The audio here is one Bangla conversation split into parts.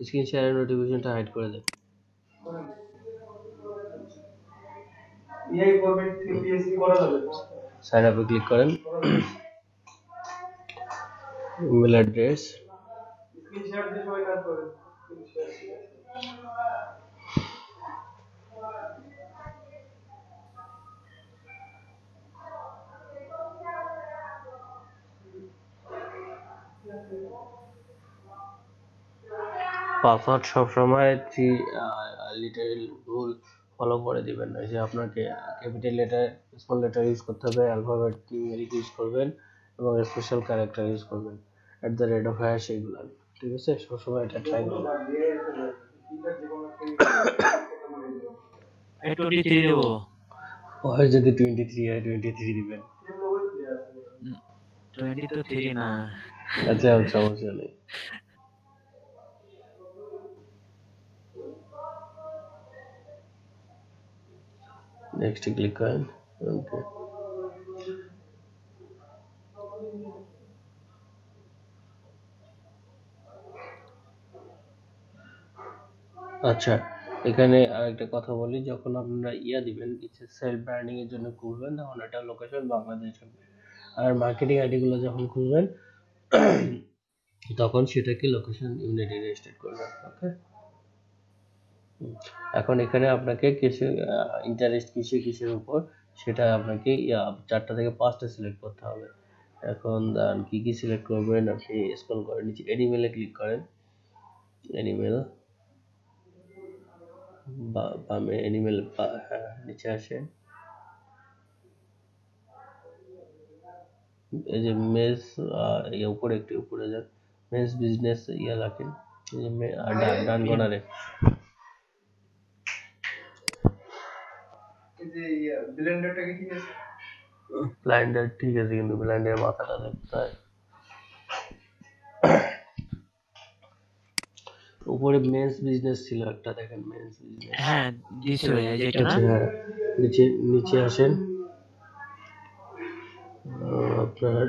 স্ক্রিন শেয়ারের নোটিফিকেশনটা হাইড করে দেন। সাইন আপে ক্লিক করেন, ইমেল অ্যাড্রেস, পাসওয়ার্ড সবসময় 3 লিটারেল রুল ফলো করে দিবেন না, যে আপনাকে capital letter, small letter use করতে হবে, অ্যালফাবেট নিউমেরিক ইউজ করবেন এবং স্পেশাল ক্যারেক্টার ইউজ করবেন, @# এগুলো, ঠিক আছে? সবসময় এটা ট্রাই করবেন। 23 দেব, হয় যদি 23 হয় 23 দিবেন। 20 তো 3 না। আচ্ছা, সমস্যা নেই। নেক্সট ক্লিক করেন। ওকে, আচ্ছা এখানে আরেকটা কথা বলি, যখন আপনারা দিবেন কিছু সেলফ ব্র্যান্ডিং এর জন্য খুলবেন, তখন এটা লোকেশন বাংলাদেশ হবে। আর মার্কেটিং আইডি গুলো যখন খুলবেন তখন সেটাকে লোকেশন ইউনাইটেড স্টেট করবেন। ওকে, এখন এখানে আপনাকে কিছু ইন্টারেস্ট কিসের উপর, সেটা আপনাকে 4টা থেকে 5টা সিলেক্ট করতে হবে। এখন কি সিলেক্ট করবেন, আপনি স্ক্রল করে নিচে অ্যানিমেলে ক্লিক করেন, অ্যানিমেল বামে, অ্যানিমেল নিচে আসেন, এই যে মেস উপরে একটু উপরে যান, মেস বিজনেস রাখেন, এই যে ডান কর্নারে ব্লেন্ডারটাকে ঠিক আছে, ব্লেন্ডার ঠিক আছে, কিন্তু ব্লেন্ডারের মাথাটা দেখতে হয়। উপরে মেন্স বিজনেস ছিল একটা, দেখেন মেন্স বিজনেস। হ্যাঁ দিছি ভাই, এই যে এটা না। আচ্ছা হ্যাঁ, নিচে আসেন, আপনার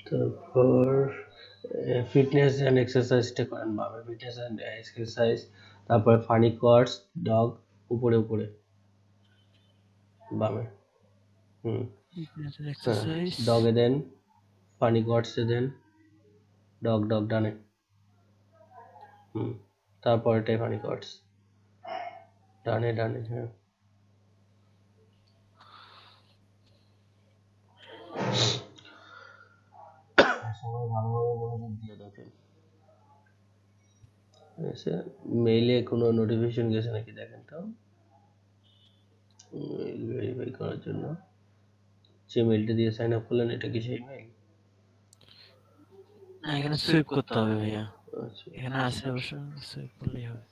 তারপর ফিটনেস এন্ড এক্সারসাইজটা করেন বামে, ফিটনেস এন্ড এক্সারসাইজ, তারপর ফানি কোয়ার্টস ডগ উপরে বামে, এক্সারসাইজ ডগে দেন, ফানি কোয়ার্টসে দেন, ডগ ডানে, তারপর এটাই ফানি কোয়ার্টস, ডানে হ্যাঁ। সবাই ভালোভাবে মনোযোগ দিয়ে দেখেন। মেইলে কোনো নোটিফিকেশন গেছে নাকি দেখেন তো, মেইল ভেরিফাই করার জন্য যে মেইলটা দিয়ে সাইন আপ করলেন, এটা কি সেই মেইল? না, এখানে সুইপ করতে হবে ভাইয়া। আচ্ছা, এখানে আছে অবশ্য, সুইপ করলেই হবে।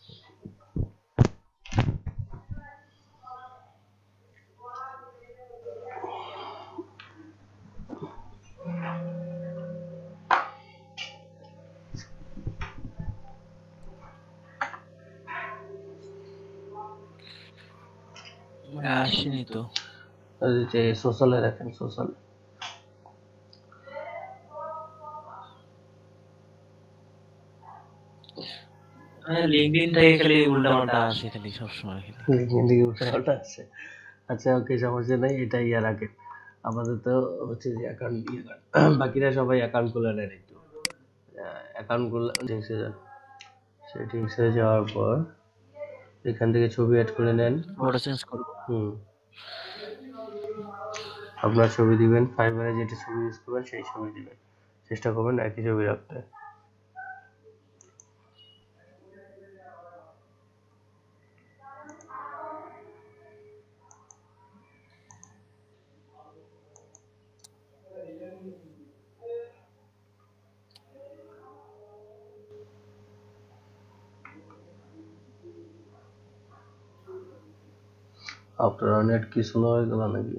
আসেনি তো। যে সোশ্যালে দেখেন, সোশ্যাল লিংকডইন থেকে খালি উল্টাপাল্টা আসে, খালি সবসময় খালি লিঙ্কডইন থেকে উল্টাপাল্টা আসছে। আচ্ছা ওকে, সমস্যা নেই, এটা রাখেন। আমাদের তো হচ্ছে যে অ্যাকাউন্ট, বাকিরা সবাই অ্যাকাউন্ট খুলে নেন, একটু অ্যাকাউন্ট খুলে সেটিংসে যান, সেটিংসে যাওয়ার পর এখান থেকে ছবি অ্যাড করে নেন, ফটো চেঞ্জ করব। আপনার ছবি দিবেন, ফাইবারে যেটা ছবি ইউজ করবেন সেই ছবি দিবেন, চেষ্টা করবেন একই ছবি রাখতে। আপনার নেট কি স্লো হয়ে গেল নাকি?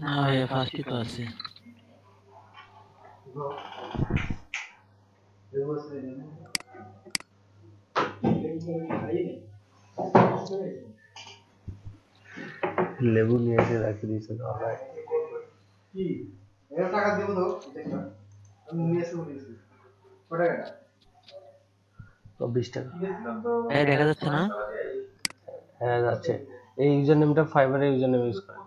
না ভাইয়া, ফার্স্টই তো আছে। লেবু নিয়ে এসে রাখি দিয়েছে, ভাই কি টাকা দেবো তো, ও 20 টাকা। দেখা যাচ্ছে না? হ্যাঁ যাচ্ছে। এই ইউজার নেমটা ফাইবারের ইউজার নেম ইউজ করে।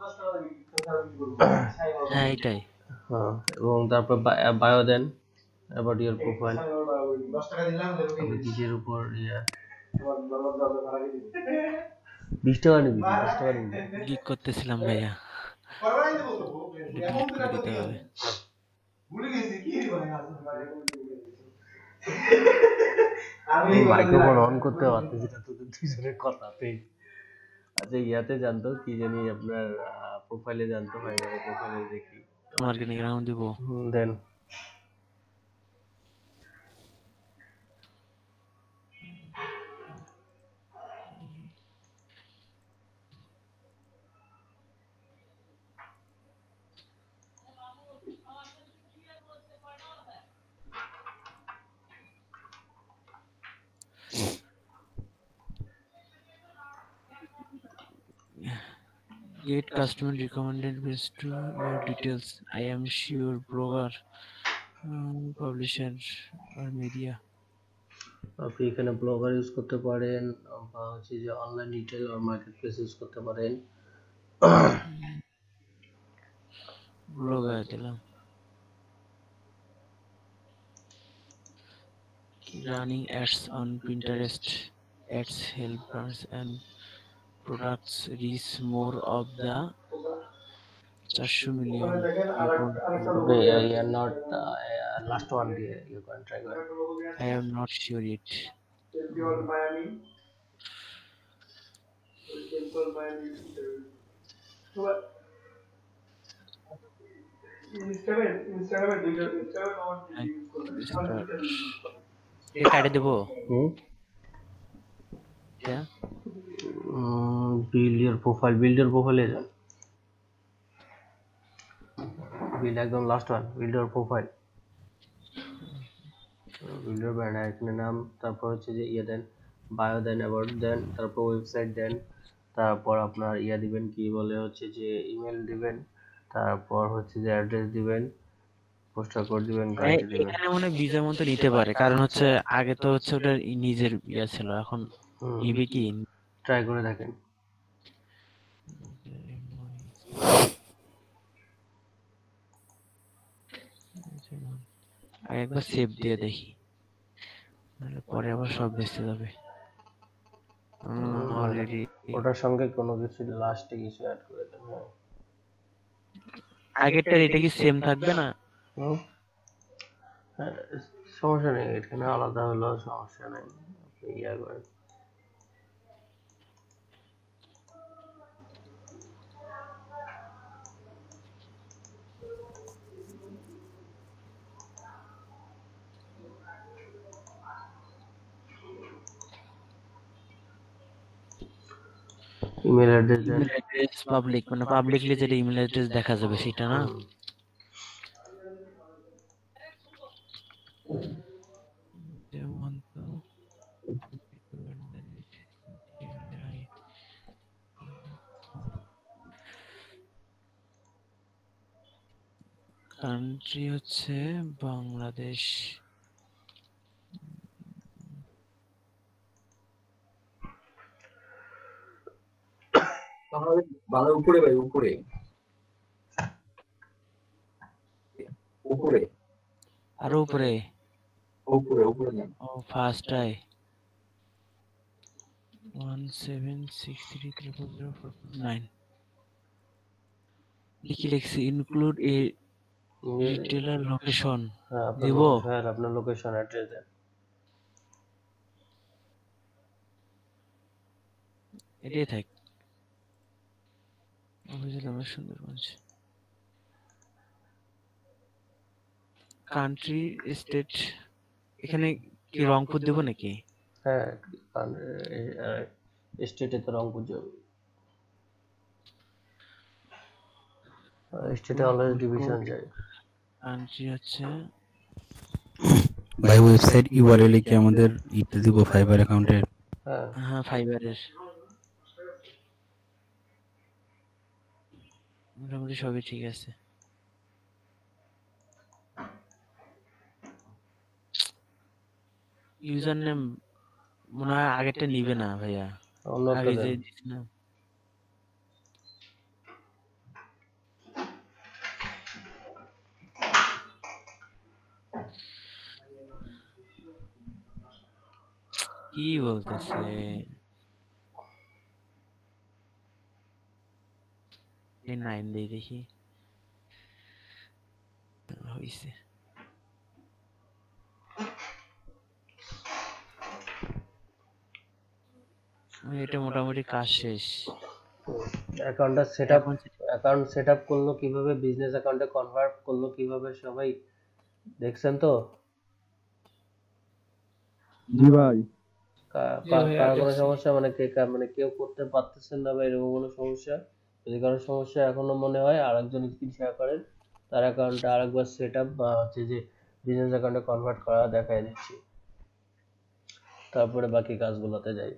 হ্যাঁ এটাই। হ্যাঁ, এবং তারপর bio then, about your profile, কিসের উপর 20 টাকা নিবি, 10 টাকা নিবি। গিগ করতেছিলাম ভাইয়া, ডিলিট করে দিতে হবে। মাইক্রোফোন অন করতে পারতেছি না তোদের দুজনের কথাতে। আচ্ছা ইয়াতে জানতো কি জানি আপনার প্রোফাইলে জানতো, ফাইবারের প্রোফাইলে দেখি। অর্গানিক দিব। দেন Get customer recommended based to your details. I am sure blogger, publisher or media. আপনি এখানে ব্লগার ইউজ করতে পারেন, বা হচ্ছে যে অনলাইন রিটেল আর মার্কেট প্লেস ইউজ করতে পারেন। ব্লগার দিলাম। Running ads on Pinterest. Ads help brands and products reach more of the 400 million people. You are not last one দিয়ে you can try করে। I am not sure yet. কাটে দেবো build your profile, build your প্রোফাইলে যান, বিল্ড একদম last one, build your profile, build your brand, এখানে নাম, তারপর হচ্ছে যে ইয়ে দেন, বায়ো দেন, অ্যাবাউট দেন, তারপর ওয়েবসাইট দেন, তারপর আপনার ইয়া দিবেন কি বলে হচ্ছে যে ইমেল দিবেন, তারপর হচ্ছে যে অ্যাড্রেস দিবেন, পোস্টার কোড দিবেন, গাইড দিবেন। এখানে মনে ভিসার মতো নিতে পারে, কারণ হচ্ছে আগে তো হচ্ছে ওটা নিজের ইয়া ছিল, এখন নিবে কি? ট্রাই করে দেখেন। আগে একবার সেভ দিয়ে দেখি, নাহলে পরে আবার সব বেঁচে যাবে। অলরেডি ওটার সঙ্গে কোনো কিছু লাস্টে কিছু অ্যাড করে দেন। আগেরটার এটা কি সেম থাকবে না? সমস্যা নেই, এখানে আলাদা হলেও সমস্যা নেই, আপনি ইয়া করেন। ইমেল অ্যাড্রেস দেন, ইমেল অ্যাড্রেস পাবলিক, মানে পাবলিকলি যেটা ইমেল অ্যাড্রেস দেখা যাবে সেটা না। যেমন তো কান্ট্রি হচ্ছে বাংলাদেশ। বাংলা উপরে ভাই, উপরে উপরে আরো উপরে, উপরে উপরে না। ও ফার্স্ট আই 176300449 লিখি লিখছি, ইনক্লুড এ রিটেলার লোকেশন দিব। হ্যাঁ আপনার লোকেশন অ্যাড্রেস দেন। এটাই থাক। উপজেলা সুন্দরগঞ্জ। কান্ট্রি স্টেট এখানে কি রংপুর দেব নাকি? হ্যাঁ স্টেটে তো রংপুর যাবে, স্টেটে অলওয়েজ ডিভিশন যায়। কান্ট্রি হচ্ছে ভাই ওয়েবসাইট ইউআরএল কি আমাদের ইতে দিব ফাইবার অ্যাকাউন্টের? হ্যাঁ ফাইবারের মোটামুটি সবই ঠিক আছে। ইউজার নেম মনে হয় আগেরটা নিবে না ভাইয়া, অন্যটা আগে যে দেন। দিছি না। কি বলতেছে? এই 9 দেই দেখি হইছে। এটা মোটামুটি কাজ শেষ। অ্যাকাউন্টটা সেটআপ, এখন অ্যাকাউন্ট সেটআপ করলো কিভাবে, বিজনেস অ্যাকাউন্টে কনভার্ট করলো কিভাবে, সবাই দেখছেন তো? জি ভাই। জি ভাইয়া কার কোনো দেখছি। সমস্যা, মানে মানে কেউ করতে পারতেছেন না বা এরকম কোনো সমস্যা? যদি কারো সমস্যা এখনো মনে হয়, আরেকজন স্ক্রিন শেয়ার করেন, তার অ্যাকাউন্টটা আরেকবার সেটআপ বা হচ্ছে যে বিজনেস অ্যাকাউন্টে কনভার্ট করা দেখায় দিচ্ছি, তারপরে বাকি কাজগুলোতে যাই।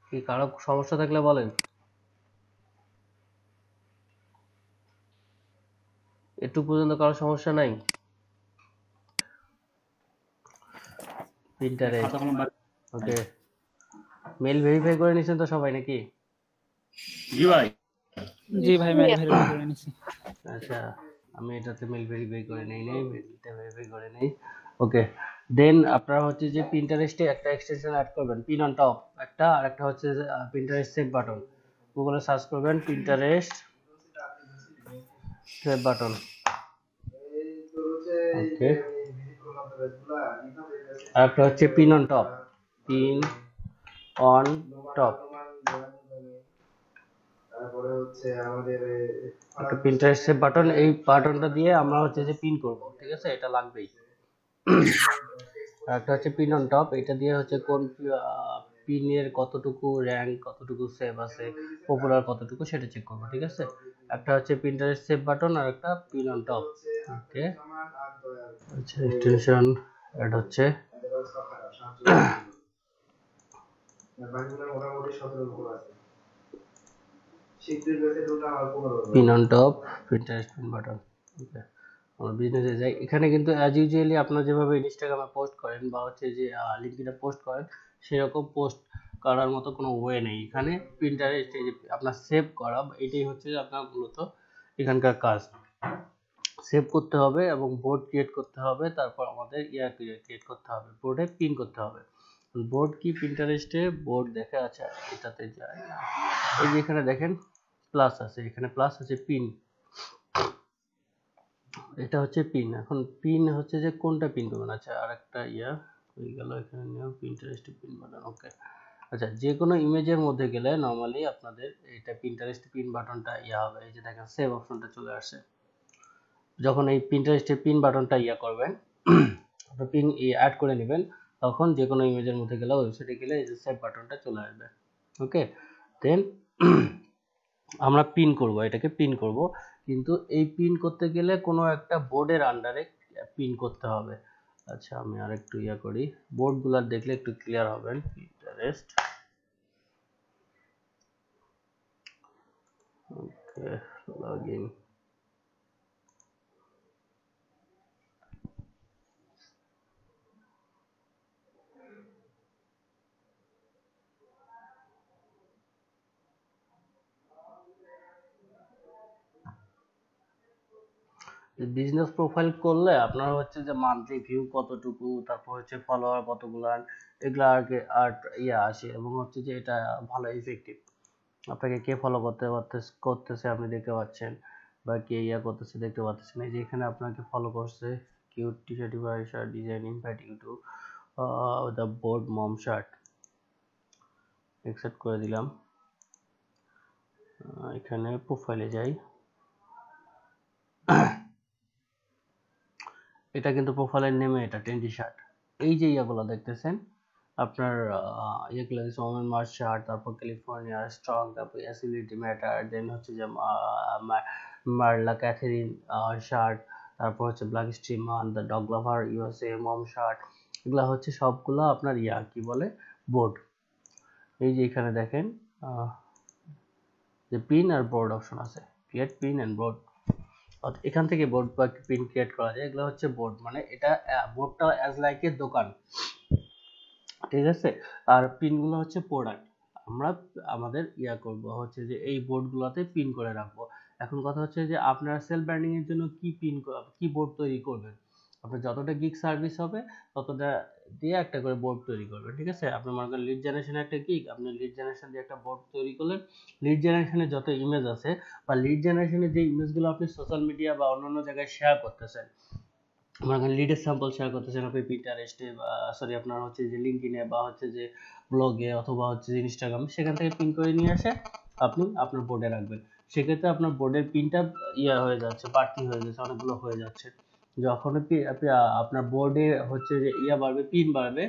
কি কারো সমস্যা থাকলে বলেন। একটু পর্যন্ত কারো সমস্যা নাই? পিন্টারেস্ট, ওকে। মেল ভেরিফাই করে নিছেন তো সবাই নাকি? জি ভাই। জি ভাই মেল ভেরিফাই করে নিছি। আচ্ছা, আমি এটাতে মেল ভেরিফাই করে নেই, মেলটা ভেরিফাই করে নেই। ওকে, দেন আপনারা হচ্ছে যে পিন্টারেস্টে একটা এক্সটেনশন অ্যাড করবেন, পিন অন টপ একটা, আর একটা হচ্ছে পিন্টারেস্ট সেভ বাটন। গুগলে সার্চ করবেন পিন্টারেস্ট সেভ বাটন। ওকে, আর একটা হচ্ছে pin on top, pin on top. একটা পিন্টারেস্ট সেভ বাটন, এই বাটনটা দিয়ে আমরা হচ্ছে যে পিন করব, ঠিক আছে, এটা লাগবেই। আর একটা হচ্ছে পিন অন টপ, এটা দিয়ে হচ্ছে কোন পিনের কতটুকু র্যাঙ্ক, কতটুকু সেভ আছে, পপুলার কতটুকু, সেটা চেক করবো, ঠিক আছে। একটা হচ্ছে পিন্টারেস্ট সেভ বাটন আর একটা পিন অন টপ। ওকে, আচ্ছা, এক্সটেনশন অ্যাড হচ্ছে pin on top Pinterest pin button. Okay, আমার বিজনেসে যাই। এখানে কিন্তু অ্যাজ ইউজুয়ালি আপনারা যেভাবে ইনস্টাগ্রামে পোস্ট করেন বা হচ্ছে যে লিঙ্কডইনে পোস্ট করেন, সেরকম পোস্ট করার মতো কোনো ওয়ে নেই। এখানে পিন্টারেস্ট এই যে আপনার সেভ করা, এটাই হচ্ছে যে আপনার মূলত এখানকার কাজ। সেভ করতে হবে এবং বোর্ড ক্রিয়েট করতে হবে, তারপর আমাদের ক্রিয়েট করতে হবে, বোর্ডে পিন করতে হবে। বোর্ড কি, পিন্টারেস্টে বোর্ড দেখা আছে, এটাতে যায়, এই যে এখানে দেখেন প্লাস আছে, এখানে প্লাস আছে, পিন, এটা হচ্ছে পিন। এখন পিন হচ্ছে যে কোনটা পিন করবেন। আচ্ছা, আরেকটা হয়ে গেল, এখানে নিও পিন্টারেস্ট পিন বাটন। ওকে, আচ্ছা, যে কোনো ইমেজের মধ্যে গেলে নরমালি আপনাদের এটা পিন্টারেস্ট পিন বাটনটা হবে, এই যে দেখেন সেভ অপশনটা চলে আসছে। যখন এই পিন্টারেস্টের পিন বাটনটা করবেন, পিন অ্যাড করে নেবেন, তখন যে কোনো ইমেজের মধ্যে গেলে, ওয়েবসাইটে গেলে এই যে সেভ বাটনটা চলে আসবে। ওকে, দেন আমরা পিন করব, এটাকে পিন করব, কিন্তু এই পিন করতে গেলে কোনো একটা বোর্ডের আন্ডারে পিন করতে হবে। আচ্ছা, আমি আরেকটু করি, বোর্ডগুলো দেখলে একটু ক্লিয়ার হবেন। পিন্টারেস্ট, ওকে, লগইন। বিজনেস প্রোফাইল করলে আপনার হচ্ছে যে মান্থলি ভিউ কতটুকু, তারপর হচ্ছে ফলোয়ার কতগুলান, এগুলা আর কি আর আসে, এবং হচ্ছে যে এটা ভালো ইফেক্টিভ। আপনাকে কে ফলো করতেছে আপনি দেখতে পাচ্ছেন, বা কে করতেছে দেখতে পাচ্ছেন। এই যে এখানে আপনাকে ফলো করছে, cute T shirt shirt design, invite you to the board mom shirt, accept করে দিলাম। এখানে প্রোফাইলে যাই, এটা কিন্তু প্রোফাইলের নেমে, এটা টেন্টি শার্ট। এই যে ইয়াগুলো দেখতেছেন আপনার, ইয়েগুলো দিচ্ছে ওমেন মার্চ শার্ট, তারপর ক্যালিফোর্নিয়া স্ট্রং, তারপর অ্যাসিলিটি ম্যাটার, দেন হচ্ছে যে মার্লা ক্যাথেরিন শার্ট, তারপর হচ্ছে ব্ল্যাক স্ট্রিমান, the dog lover USA mom shirt. এগুলা হচ্ছে সবগুলো আপনার কি বলে, বোর্ড। এই যে এখানে দেখেন যে পিন আর বোর্ড অপশন আছে, ক্রিয়েট পিন এন্ড বোর্ড। এখান থেকে বোর্ড বা পিন ক্রিয়েট করা যায়। এগুলো হচ্ছে বোর্ড, মানে এটা বোর্ডটা অ্যাজ লাইক এ দোকান, ঠিক আছে। আর পিনগুলো হচ্ছে প্রোডাক্ট। আমরা আমাদের করব হচ্ছে যে এই বোর্ডগুলোতে পিন করে রাখবো। এখন কথা হচ্ছে যে আপনারা সেলফ ব্র্যান্ডিং এর জন্য কি বোর্ড তৈরি করবেন। আপনার যতটা গিগ সার্ভিস হবে ততটা দিয়ে একটা করে বোর্ড তৈরি করবেন, ঠিক আছে। আপনি মনে করেন লিড জেনারেশনে একটা গিগ, আপনি লিড জেনারেশন দিয়ে একটা বোর্ড তৈরি করলেন। লিড জেনারেশনে যত ইমেজ আছে বা লিড জেনারেশনে যে ইমেজগুলো আপনি সোশ্যাল মিডিয়া বা অন্যান্য জায়গায় শেয়ার করতেছেন, মনে করেন লিডের স্যাম্পল শেয়ার করতেছেন আপনি পিন্টারেস্টে বা আপনার হচ্ছে যে লিঙ্কডইনে বা হচ্ছে যে ব্লগে অথবা হচ্ছে যে ইনস্টাগ্রামে, সেখান থেকে পিন করে নিয়ে আসে আপনি আপনার বোর্ডে রাখবেন। সেক্ষেত্রে আপনার বোর্ডের পিনটা হয়ে যাচ্ছে, বাড়তি হয়ে যাচ্ছে, অনেকগুলো হয়ে যাচ্ছে। যখন আপনি আপনার বোর্ডে হচ্ছে যে বাড়বে, পিন বাড়বে,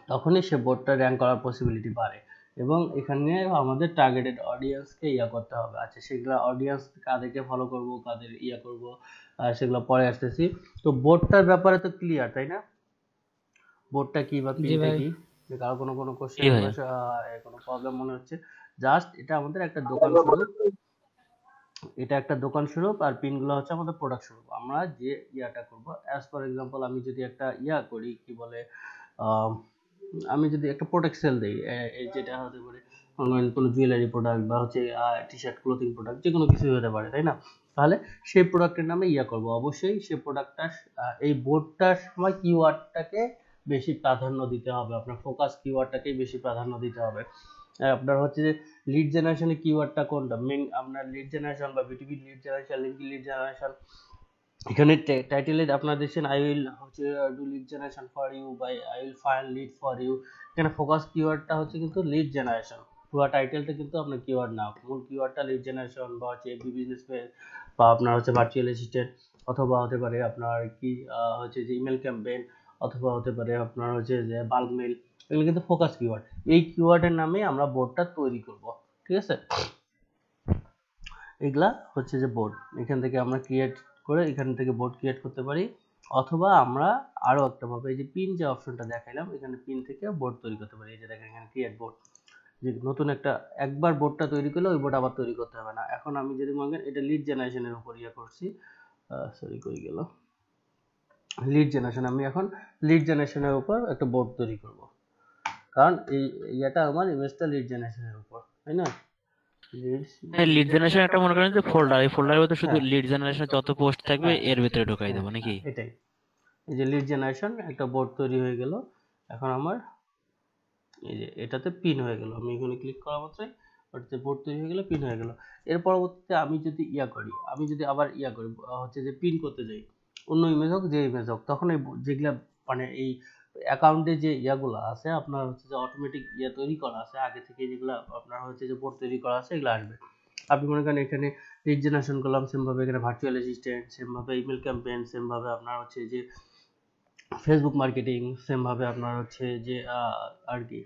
তখনই সে বোর্ডটা র্যাঙ্ক করার পসিবিলিটি বাড়ে। এবং এখানে আমাদের টার্গেটেড অডিয়েন্সকে করতে হবে। আচ্ছা, সেগুলো অডিয়েন্স কাদেরকে ফলো করব, কাদের করব, সেগুলো পরে আসতেছি। তো বোর্ডটার ব্যাপারে তো ক্লিয়ার, তাই না? বোর্ডটা কি বা পিনটা কি, কারো কোনো কোশ্চেন কোনো প্রবলেম মনে হচ্ছে? জাস্ট এটা আমাদের একটা দোকান স্বরূপ, এটা একটা দোকান স্বরূপ, আর পিনগুলো হচ্ছে আমাদের প্রোডাক্ট স্বরূপ। আমরা যে করব, অ্যাজ ফর এক্সাম্পল আমি যদি একটা করি, কি বলে, আমি যদি একটা প্রোডাক্ট সেল দিই, যেটা হতে পারে কোনো জুয়েলারি প্রোডাক্ট বা হচ্ছে টি শার্ট, ক্লোথিং প্রোডাক্ট, যে কোনো কিছু হতে পারে, তাই না? তাহলে সেই প্রোডাক্টের নামে করব। অবশ্যই সেই প্রোডাক্টটা এই বোর্ডটার সময় কিওয়ার্ডটাকে বেশি প্রাধান্য দিতে হবে, আপনার ফোকাস কিওয়ার্ডটাকে বেশি প্রাধান্য দিতে হবে। আপনার হচ্ছে যে লিড জেনারেশনের কিওয়ার্ডটা কোনটা মেইন, আপনার লিড জেনারেশন বা বিটিভি লিড জেনারেশন, লিঙ্কি লিড জেনারেশন। এখানে টাইটেলে আপনারা দেখছেন আই উইল হচ্ছে do lead generation for you বা I will find lead for you. এখানে ফোকাস কিওয়ার্ডটা হচ্ছে কিন্তু লিড জেনারেশন, পুরো টাইটেলটা কিন্তু আপনার কিওয়ার্ড না, মূল কিওয়ার্ডটা লিড জেনারেশন বা হচ্ছে এফবি বিজনেস পেজ বা আপনার হচ্ছে ভার্চুয়াল অ্যাসিস্ট্যান্ট, অথবা হতে পারে আপনার কি হচ্ছে যে ইমেল ক্যাম্পেইন, অথবা হতে পারে আপনার হচ্ছে যে বাল্ক মেল। এগুলো কিন্তু ফোকাস কিওয়ার্ড। এই কিওয়ার্ডের নামে আমরা বোর্ডটা তৈরি করব, ঠিক আছে। এগুলা হচ্ছে যে বোর্ড, এখান থেকে আমরা ক্রিয়েট করে এখান থেকে বোর্ড ক্রিয়েট করতে পারি। অথবা আমরা আরো একটা ভাবে এই যে পিন যে অপশনটা দেখাইলাম, এখানে পিন থেকে বোর্ড তৈরি করতে পারি। এই যে দেখেন এখানে ক্রিয়েট বোর্ড, যে নতুন একটা একবার বোর্ডটা তৈরি করলে ওই বোর্ড আবার তৈরি করতে হবে না। এখন আমি যদি মনে করেন এটা লিড জেনারেশনের উপর করছি, সরি কই গেল, লিড জেনারেশন, আমি এখন লিড জেনারেশনের উপর একটা বোর্ড তৈরি করব, কারণ এই আমার ইমেজটা লিড জেনারেশনের উপর, তাই না? লিড জেনারেশন একটা মনে করেন যে ফোল্ডার, এই ফোল্ডারের মধ্যে শুধু লিড জেনারেশন যত পোস্ট থাকবে এর ভিতরে ঢোকাই দেবো নাকি? এটাই, এই যে লিড জেনারেশন একটা বোর্ড তৈরি হয়ে গেল। এখন আমার এই যে এটাতে পিন হয়ে গেল, আমি এখানে ক্লিক করা মাত্রই ওটাতে বোর্ড তৈরি হয়ে গেল, পিন হয়ে গেল। এর পরবর্তীতে আমি যদি করি, আমি যদি আবার করি হচ্ছে যে পিন করতে যাই, অন্য ইমেজ হোক যে ইমেজ হোক, তখন এই যেগুলা মানে এই অ্যাকাউন্টে যে গুলো আছে আপনার হচ্ছে যে অটোমেটিক তৈরি করা আছে আগে থেকে, যেগুলো আপনার হচ্ছে যে বোর্ড তৈরি করা আছে, এগুলো আসবে। আপনি মনে করেন এখানে লিড জেনারেশন করলাম, সেমভাবে এখানে ভার্চুয়াল অ্যাসিস্ট্যান্ট, সেমভাবে ইমেল ক্যাম্পেইন, সেমভাবে আপনার হচ্ছে যে ফেসবুক মার্কেটিং, সেমভাবে আপনার হচ্ছে যে আর কি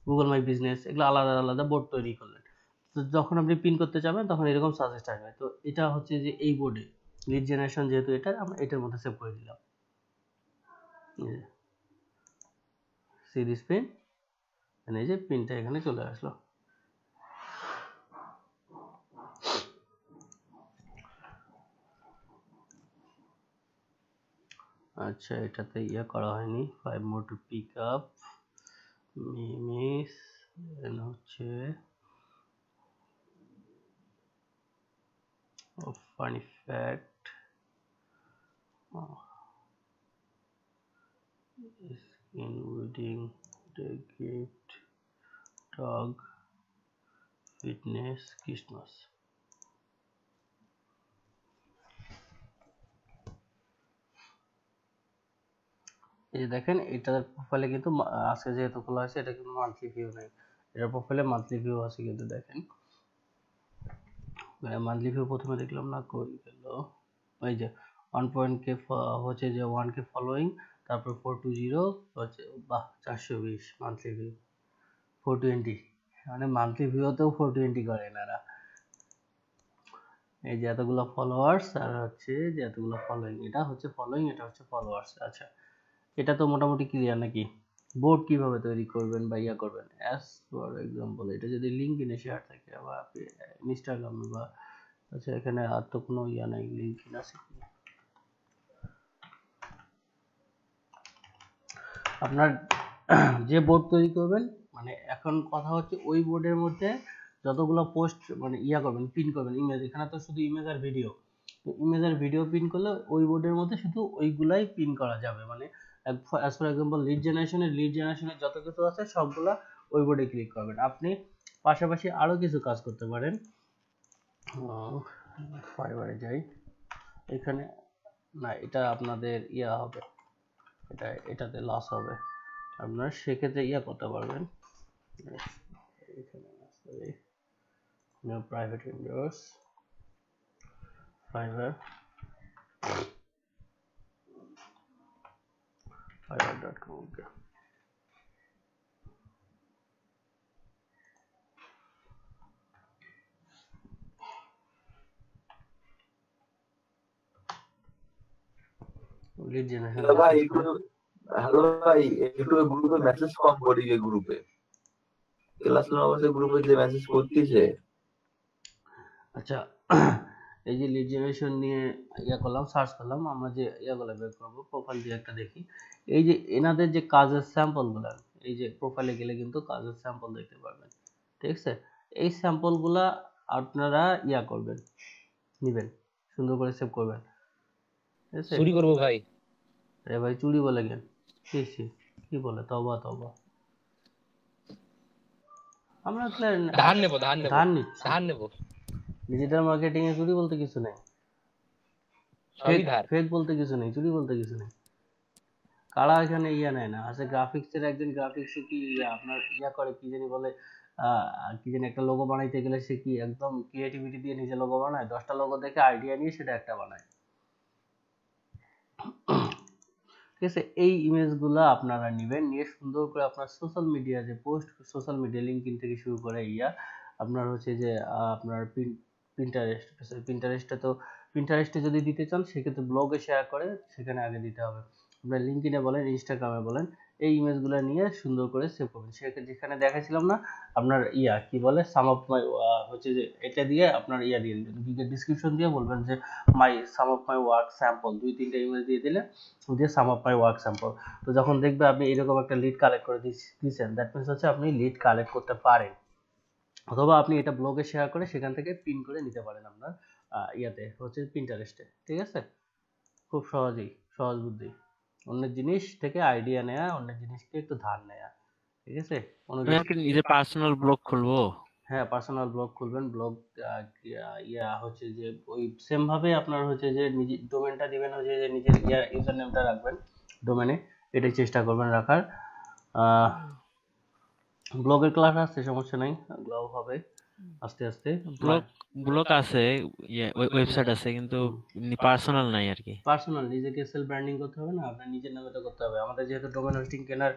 গুগল মাই বিজনেস, এগুলো আলাদা আলাদা বোর্ড তৈরি করলেন। তো যখন আপনি পিন করতে যাবেন তখন এরকম সাজেস্ট আসবে। তো এটা হচ্ছে যে এই বোর্ডে লিড জেনারেশন, যেহেতু এটা আমরা এটার মধ্যে সেভ করে দিলাম, সি দিস পিন, এই যে পিনটা এখানে চলে আসলো। আচ্ছা, এটাতে করা হয়নি, 5 more to pick up miss হচ্ছে funny fact, skin wedding, the gift, dog, fitness, Christmas। এই যে দেখেন এটার প্রোফাইলে কিন্তু আজকে যেহেতু খোলা হয়েছে, এটা কিন্তু মান্থলি ভিউ নেই, এটার প্রোফাইলে মান্থলি ভিউ আছে কিন্তু দেখেন মান্থলি ভিউ প্রথমে দেখলাম না, কই গেল, ওই যে 1.k হচ্ছে যে 1k ফলোইং, তারপর 420 হচ্ছে, বাহ 420 মান্থলি ভিউ, 420, মানে মান্থলি ভিউতেও 420 করে এনারা। এই যে এতগুলো ফলোয়ার্স আর হচ্ছে যে এতগুলো ফলোইং, এটা হচ্ছে ফলোইং, এটা হচ্ছে ফলোয়ার্স। আচ্ছা, এটা তো মোটামুটি ক্লিয়ার নাকি? বোর্ড কিভাবে তৈরি করবেন বা করবেন, অ্যাজ ফর এক্সাম্পল এটা যদি লিঙ্কডইনে শেয়ার থাকে বা ইনস্টাগ্রামে বা আচ্ছা, এখানে আর তো কোনো ইয়া নাই, লিঙ্ক আছে কি? আপনার যে বোর্ড তৈরি করবেন, মানে এখন কথা হচ্ছে ওই বোর্ডের মধ্যে যতগুলো পোস্ট মানে ইয়া করবেন, পিন করবেন ইমেজ, এখানে তো শুধু ইমেজ আর ভিডিও, ইমেজ আর ভিডিও পিন করলে ওই বোর্ডের মধ্যে শুধু ওইগুলাই পিন করা যাবে। মানে অ্যাজ ফর এক্সাম্পল লিড জেনারেশনের যত কিছু আছে সবগুলা ওই বোর্ডে ক্লিক করবেন। আপনি পাশাপাশি আরো কিছু কাজ করতে পারেন। ফাইবারে যাই, এখানে না, এটা আপনাদের ইয়া হবে, এটাতে লস হবে। আপনার সেক্ষেত্রে ইয়া করতে পারবেন, এখানে প্রাইভেট উইন্ডোজ fiverr.com, ওকে। লিড জেনারেশন ভাই একটু, হ্যালো ভাই, একটু গ্রুপে মেসেজ কম করি, গ্রুপে ক্লাস নেওয়ার গ্রুপে যে মেসেজ করতেছে। আচ্ছা, এই যে লিড জেনারেশন নিয়ে ইয়া করলাম, সার্চ করলাম, আমরা যে ইয়াগুলো বের করবো, প্রোফাইল দিয়ে একটা দেখি। এই যে এনাদের যে কাজের স্যাম্পলগুলো, এই যে প্রোফাইলে গেলে কিন্তু কাজের স্যাম্পল দেখতে পারবেন, ঠিক আছে? এই স্যাম্পলগুলা আপনারা ইয়া করবেন, নেবেন, সুন্দর করে সেভ করবেন, ঠিক আছে? চুরি করবো ভাই। আরে ভাই, চুরি বলে কেন? কি বলে? তবা তবা, আমরা ধার নেবো ধার নিচ্ছি। ধার নেবো, ডিজিটাল মার্কেটিং এ চুরি বলতে কিছু নেই, সবই ধার। ফেক বলতে কিছু নেই, চুরি বলতে কিছু নেই। কারা এখানে ইয়া নেয় না? আচ্ছা, গ্রাফিক্সের একজন গ্রাফিক্স কি আপনার ইয়া করে, কি জানি বলে, কি জানি একটা লোগো বানাইতে গেলে সে কি একদম ক্রিয়েটিভিটি দিয়ে নিজে লোগো বানায়, 10টা লোগো দেখে আইডিয়া নিয়ে সেটা একটা বানায়, ঠিক আছে? এই ইমেজগুলো আপনারা নেবেন, নিয়ে সুন্দর করে আপনার সোশ্যাল মিডিয়া যে পোস্ট, সোশ্যাল মিডিয়া লিঙ্কডিন থেকে শুরু করে ইয়া আপনার হচ্ছে যে আপনার পিন্টারেস্টে যদি দিতে চান সেক্ষেত্রে ব্লগে শেয়ার করে সেখানে আগে দিতে হবে। আপনার লিঙ্কডিনে বলেন, ইনস্টাগ্রামে বলেন, এই ইমেজগুলো নিয়ে সুন্দর করে সেভ করবেন। যেখানে দেখাইছিলাম না আপনার ইয়া কি বলে, সাম অফ মাই, হচ্ছে যে এটা দিয়ে আপনার ইয়া দিয়ে দিবেন, ডিসক্রিপশন দিয়ে বলবেন যে some of my work sample, 2-3টা ইমেজ দিয়ে দিলে দিয়ে some of my work sample. তো যখন দেখবে আপনি এরকম একটা লিড কালেক্ট করে দিচ্ছেন, দ্যাট মিনস হচ্ছে আপনি লিড কালেক্ট করতে পারেন। অথবা আপনি এটা ব্লগে শেয়ার করে সেখান থেকে পিন করে নিতে পারেন আপনার ইয়াতে হচ্ছে পিন্টারেস্টে, ঠিক আছে? খুব সহজ বুদ্ধি, অন্যের জিনিস থেকে আইডিয়া নেয়া, অন্যের জিনিসকে একটু ধার নেয়া, ঠিক আছে? আমি একটা নিজের পার্সোনাল ব্লগ খুলবো। হ্যাঁ, পার্সোনাল ব্লগ খুলবেন। ব্লগ ইয়া হচ্ছে যে ওই সেম ভাবে আপনার হচ্ছে যে নিজে ডোমেনটা দিবেন, হচ্ছে যে নিজের ইউজার নেমটা রাখবেন ডোমেনে, এটাই চেষ্টা করবেন রাখার। ব্লগের ক্লাস আসছে, সমস্যা নাই, ব্লগ হবে আস্তে আস্তে। ব্লগ আছে, ওয়েবসাইট আছে, কিন্তু পার্সোনাল নাই আর কি। পার্সোনাল নিজেকে সেলফ ব্র্যান্ডিং করতে হবে না, আপনার নিজের নামে তো করতে হবে। আমাদের যেহেতু ডোমেন হোস্টিং কেনার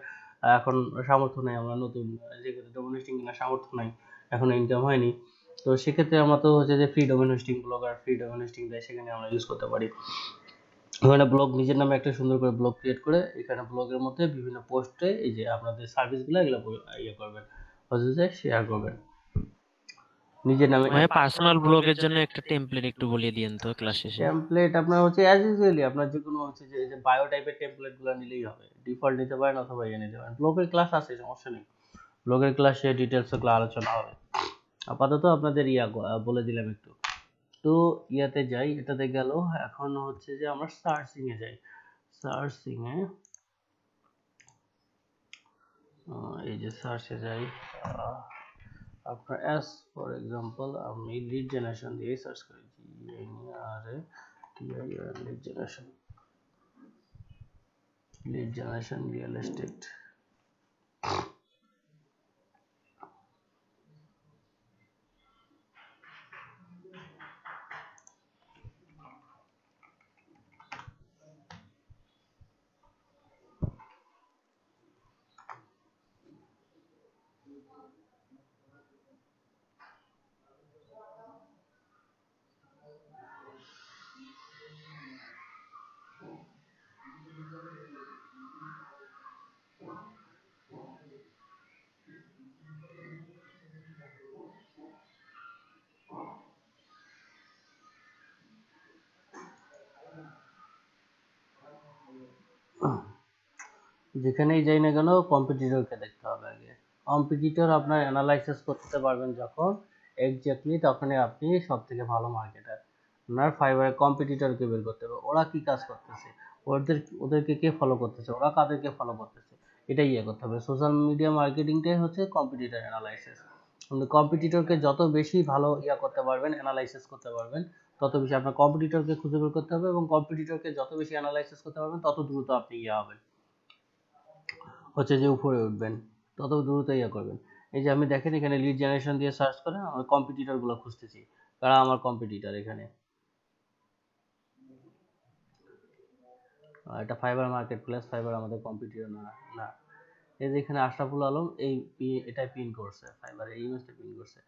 এখন সামর্থ্য নেই, আমরা নতুন, যেহেতু ডোমেন হোস্টিং কেনার সামর্থ্য নাই, এখনো ইনকাম হয়নি, তো সেক্ষেত্রে আমরা তো হচ্ছে যে free domain hosting, blogger free domain hosting দেয়, সেখানে আমরা ইউজ করতে পারি। ওখানে ব্লগ নিজের নামে একটা সুন্দর করে ব্লগ ক্রিয়েট করে এখানে ব্লগের মধ্যে বিভিন্ন পোস্টে এই যে আপনাদের সার্ভিসগুলো এগুলো ইয়ে করবেন, হচ্ছে যে শেয়ার করবেন নিজের নামে। মানে পার্সোনাল ব্লগের জন্য একটা টেমপ্লেট একটু বলিয়ে দিয়েন তো ক্লাস শেষে। টেমপ্লেট আপনার হচ্ছে অ্যাজ ইউজুয়ালি আপনার যে কোনো হচ্ছে যে বায়ো টাইপের টেমপ্লেটগুলো নিলেই হবে, ডিফল্ট নিতে পারেন অথবা ইয়ে নিতে পারেন। ব্লগের ক্লাস আছে, সমস্যা নেই, ব্লগের ক্লাসে ডিটেলস গুলো আলোচনা হবে। আপাতত আপনাদের বলে দিলাম একটু। তো ইয়াতে যাই, এটাতে গেল। এখন হচ্ছে যে আমরা সার্চিং এ যাই। সার্চিং এ এই যে সার্চে যাই, আপনার অ্যাজ ফর এক্সাম্পল আমি লিড জেনারেশন দিয়ে সার্চ করি, লিড জেনারেশন রিয়েল এস্টেট। যেখানেই যাই না কেন কম্পিটিটরকে দেখতে হবে আগে। কম্পিটিটর আপনার অ্যানালাইসিস করতে পারবেন যখন, এক্স্যাক্টলি তখনই আপনি সব থেকে ভালো মার্কেটার। আপনার ফাইবারে কম্পিটিটরকে বের করতে হবে, ওরা কি কাজ করতেছে, ওদেরকে কে ফলো করতেছে, ওরা কাদেরকে ফলো করতেছে, এটাই ইয়ে করতে হবে। সোশ্যাল মিডিয়া মার্কেটিংটাই হচ্ছে কম্পিটিটর অ্যানালাইসিস। কম্পিটিটরকে যত বেশি ভালো করতে পারবেন, অ্যানালাইসিস করতে পারবেন, তত বেশি আপনার কম্পিটিটরকে খুঁজে বের করতে হবে, এবং কম্পিটিটরকে যত বেশি অ্যানালাইসিস করতে পারবেন তত দ্রুত আপনি হবেন, হচ্ছে যে উপরে উঠবেন, তত দ্রুত করবেন। এই যে আমি দেখেন এখানে লিড জেনারেশন দিয়ে সার্চ করে আমার কম্পিটিটর গুলো খুঁজতেছি, কারা আমার কম্পিটিটর। এখানে এটা ফাইবার মার্কেট প্লেস, ফাইবার আমাদের কম্পিটিটর না। না, এই যে এখানে আশরাফুল আলম এটাই পিন করছে, ফাইবার এই ইমেজটা পিন করছে।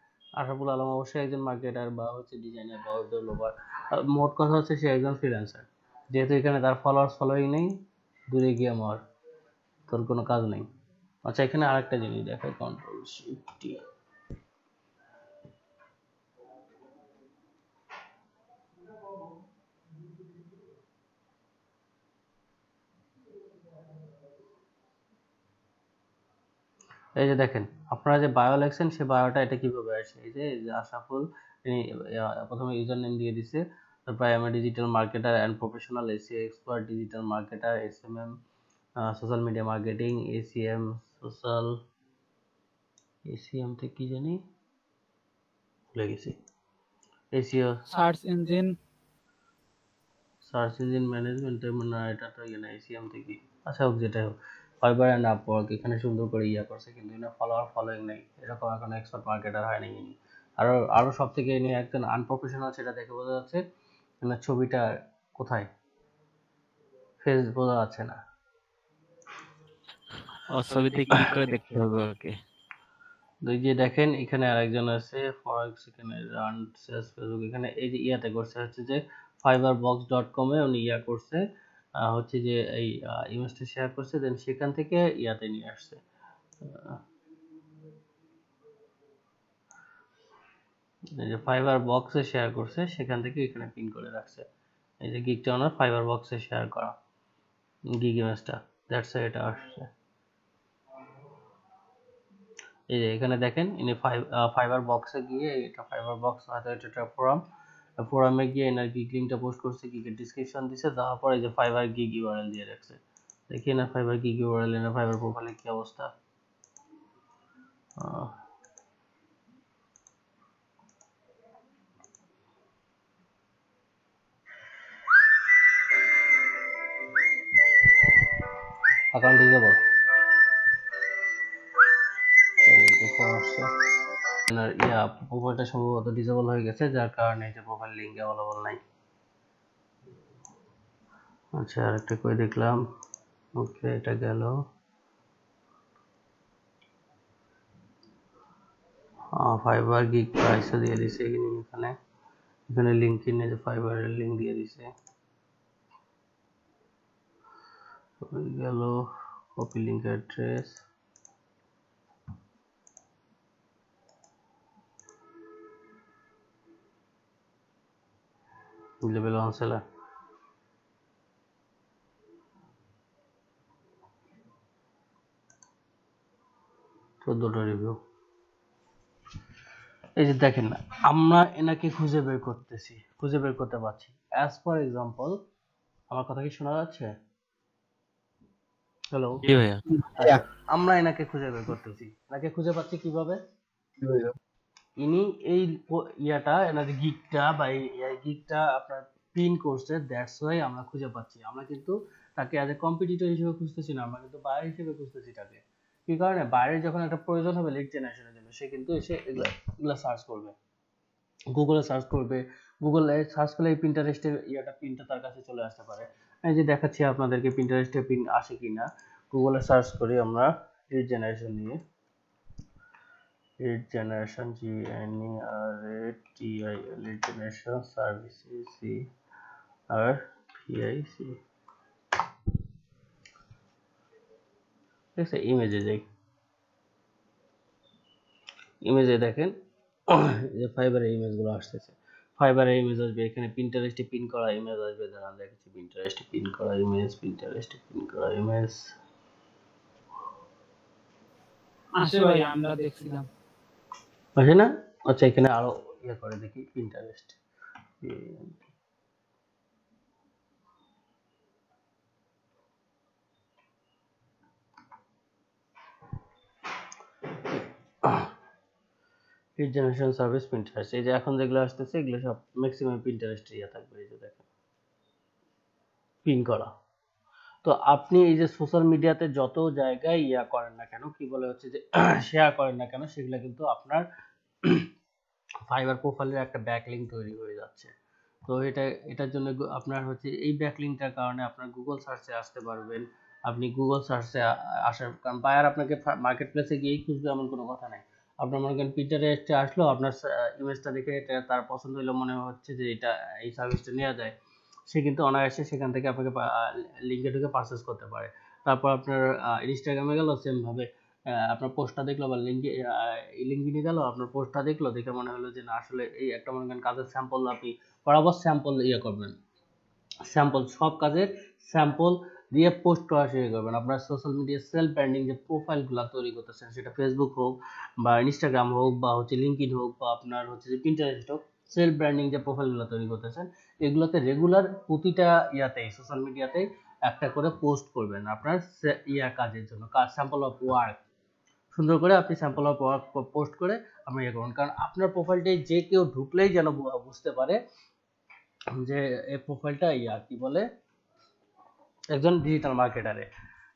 আশরাফুল আলম অবশ্যই একজন মার্কেটার বা হচ্ছে ডিজাইনার বা ডেভেলপার, মোট কথা হচ্ছে সে একজন ফ্রিল্যান্সার। যেহেতু এখানে তার ফলোয়িং নেই, দূরে গিয়ে আমার তোর কোনো কাজ নেই। আচ্ছা, এখানে আরেকটা জিনিস দেখায়, কন্ট্রোল শিফট টি। এই যে দেখেন আপনারা যে বায়ো লেখছেন, সে বায়োটা এটা কিভাবে আসে। এই যে আশরাফুল, তিনি প্রথমে ইউজার নেম দিয়ে দিছে, তারপর আমি digital marketer and professional, SEO expert, digital marketer, SMM, social media marketing, ACM, ACM থেকে কি জানি ভুলে গেছি, এসিও সার্চ ইঞ্জিন ম্যানেজমেন্ট, না এটা তো না, এসিএম থেকে। আচ্ছা হোক, যেটাই হোক, ফাইবার অ্যান্ড আপওয়ার্ক এখানে সুন্দর করে করছে, কিন্তু এখানে ফলোয়িং নেই, এরকম এখন এক্সপার্ট মার্কেটার হয় নাই। আরো সব থেকে ইনি একজন আনপ্রফেশনাল, সেটা দেখে বোঝা যাচ্ছে। ছবিটা কোথায়, ফেস বোঝা যাচ্ছে না। ছবিতে ক্লিক করে দেখতে হবে ওকে। এই যে দেখেন এখানে আরেকজন আছে ফরেক্স, এখানে রান সেলস ফেসবুক, এখানে এই যে ইয়াতে করছে হচ্ছে যে fiverbox.com এ উনি করছে, হচ্ছে যে এই ইমেজটা শেয়ার করছে, দেন সেখান থেকে ইয়াতে নিয়ে আসছে। এই যে ফাইবার বক্সে শেয়ার করছে, সেখান থেকে এখানে পিন করে রাখছে। এই যে গিগটা ওনার ফাইবার বক্সে শেয়ার করা গিগ ইমেজটা, দ্যাটস এটা আসছে। এই যে এখানে দেখেন ইনি ফাইবার বক্সে গিয়ে, এটা ফাইবার বক্স হয়তো এটা ফোরামে গিয়ে এনার গিগ লিঙ্কটা পোস্ট করছে, গিগের ডিসক্রিপশন দিছে, দেওয়ার পর এই যে ফাইবার গিগ ইউআরএল দিয়ে রাখছে। দেখি না ফাইবার গিগ ইউআরএল, এনার ফাইবার প্রোফাইলে কি অবস্থা। অ্যাকাউন্ট ডিসেবল, প্রোফাইলটা সম্ভবত ডিসেবল হয়ে গেছে, যার কারণে এই যে প্রোফাইল লিঙ্ক অ্যাভেলেবল নাই। আচ্ছা, আরেকটা করে দেখলাম। ওকে, এটা গেল। ফাইবার গিগ প্রাইসও দিয়ে দিছে এখানে লিঙ্ক কিনে যে ফাইবারের লিঙ্ক দিয়ে দিছে। গেল copy link address, level 1 seller, 14টা রিভিউ। এই যে দেখেন আমরা এনাকে খুঁজে বের করতে পারছি। অ্যাজ ফর এক্সাম্পল, আমার কথা কি শোনা যাচ্ছে? হ্যালো, জি ভাইয়া। আমরা এনাকে খুঁজে বের করতেছি, এনাকে খুঁজে পাচ্ছি কিভাবে? ইনি এই এনাদের গিগটা বা এই গিগটা আপনার পিন করছে, দ্যাটস ওয়াই আমরা খুঁজে পাচ্ছি। আমরা কিন্তু তাকে অ্যাজ এ কম্পিটিটর হিসেবে খুঁজতেছি না, আমরা কিন্তু বায়ার হিসেবে খুঁজতেছি তাকে। কি কারণে? বাইরের যখন একটা প্রয়োজন হবে লিড জেনারেশনের জন্য, সে কিন্তু এসে এগুলা সার্চ করবে, গুগলে সার্চ করবে। গুগলে সার্চ করলে এই পিন্টারেস্টের পিনটা তার কাছে চলে আসতে পারে। এই যে দেখাচ্ছি আপনাদেরকে পিন্টারেস্টের পিন আসে কিনা। গুগলে সার্চ করি আমরা লিড জেনারেশন নিয়ে, lead generation GNERATIL, lead generation services CRPIC। ঠিক আছে, ইমেজে যাই। ইমেজে দেখেন যে ফাইবারের ইমেজগুলো আসতেছে, ফাইবারের ইমেজ আসবে, এখানে পিন্টারেস্টে পিন করা ইমেজ আসবে। দাঁড়ান দেখাচ্ছি, পিন্টারেস্টে পিন করা ইমেজ, পিন্টারেস্টে পিন করা ইমেজ। আসে ভাই, আমরা দেখছিলাম। আসে না? আচ্ছা, এখানে আরো ইয়ে করে দেখি, Pinterest. Lead generation service Pinterest, এই যে এখন যেগুলো আসতেছে এগুলো সব ম্যাক্সিমাম পিন্টারেস্ট ইয়ে থাকবে, এই যে দেখেন পিন করা। তো আপনি এই যে সোশ্যাল মিডিয়াতে যত জায়গায় ইয়া করেন না কেন, কি বলে হচ্ছে যে শেয়ার করেন না কেন, সেগুলো কিন্তু আপনার ফাইবার প্রোফাইলের একটা ব্যাকলিংক তৈরি হয়ে যাচ্ছে। তো এটার জন্য আপনার হচ্ছে এই ব্যাকলিংকটার কারণে আপনার গুগল সার্চে আসতে পারবেন। আপনি গুগল সার্চে আসার কারণ বায়ার আপনাকে মার্কেট প্লেসে গিয়েই খুঁজবে এমন কোনো কথা নাই। আপনার মনে করেন পিন্টারেস্টে আসলো, আপনার ইমেজটা দেখে এটা তার পছন্দ হলো, মনে হচ্ছে যে এটা এই সার্ভিসটা নেওয়া যায়, সে কিন্তু অনায়াসে সেখান থেকে আপনাকে লিঙ্কে ঢুকে পারচেস করতে পারে। তারপর আপনার ইনস্টাগ্রামে গেল সেম ভাবে, আপনার পোস্টটা দেখলো বা লিঙ্কডিনে গেল, আপনার পোস্টটা দেখলো, দেখে মনে হলো যে না আসলে এই একটা মনে করেন কাজের স্যাম্পল আপনি বরাবর স্যাম্পল ইয়ে করবেন, স্যাম্পল সব কাজের স্যাম্পল দিয়ে পোস্ট করা শুরু করবেন। আপনার সোশ্যাল মিডিয়া সেলফ ব্র্যান্ডিং যে প্রোফাইলগুলো তৈরি করতেছেন, সেটা ফেসবুক হোক বা ইনস্টাগ্রাম হোক বা হচ্ছে লিঙ্কডইন হোক বা আপনার হচ্ছে যে পিন্টারেস্ট হোক, সেলফ ব্র্যান্ডিং যে প্রোফাইলগুলো তৈরি করতেছেন, এগুলোতে রেগুলার প্রতিটা ইয়াতেই সোশ্যাল মিডিয়াতেই একটা করে পোস্ট করবেন আপনার কাজের জন্য, কাজ স্যাম্পল অফ ওয়ার্ক সুন্দর করে আপনি স্যাম্পল অফ ওয়ার্ক পোস্ট করে আপনি ইয়ে করুন। কারণ আপনার প্রোফাইলটাই যে কেউ ঢুকলেই যেন বুঝতে পারে যে এই প্রোফাইলটা কি বলে একজন ডিজিটাল মার্কেটারে,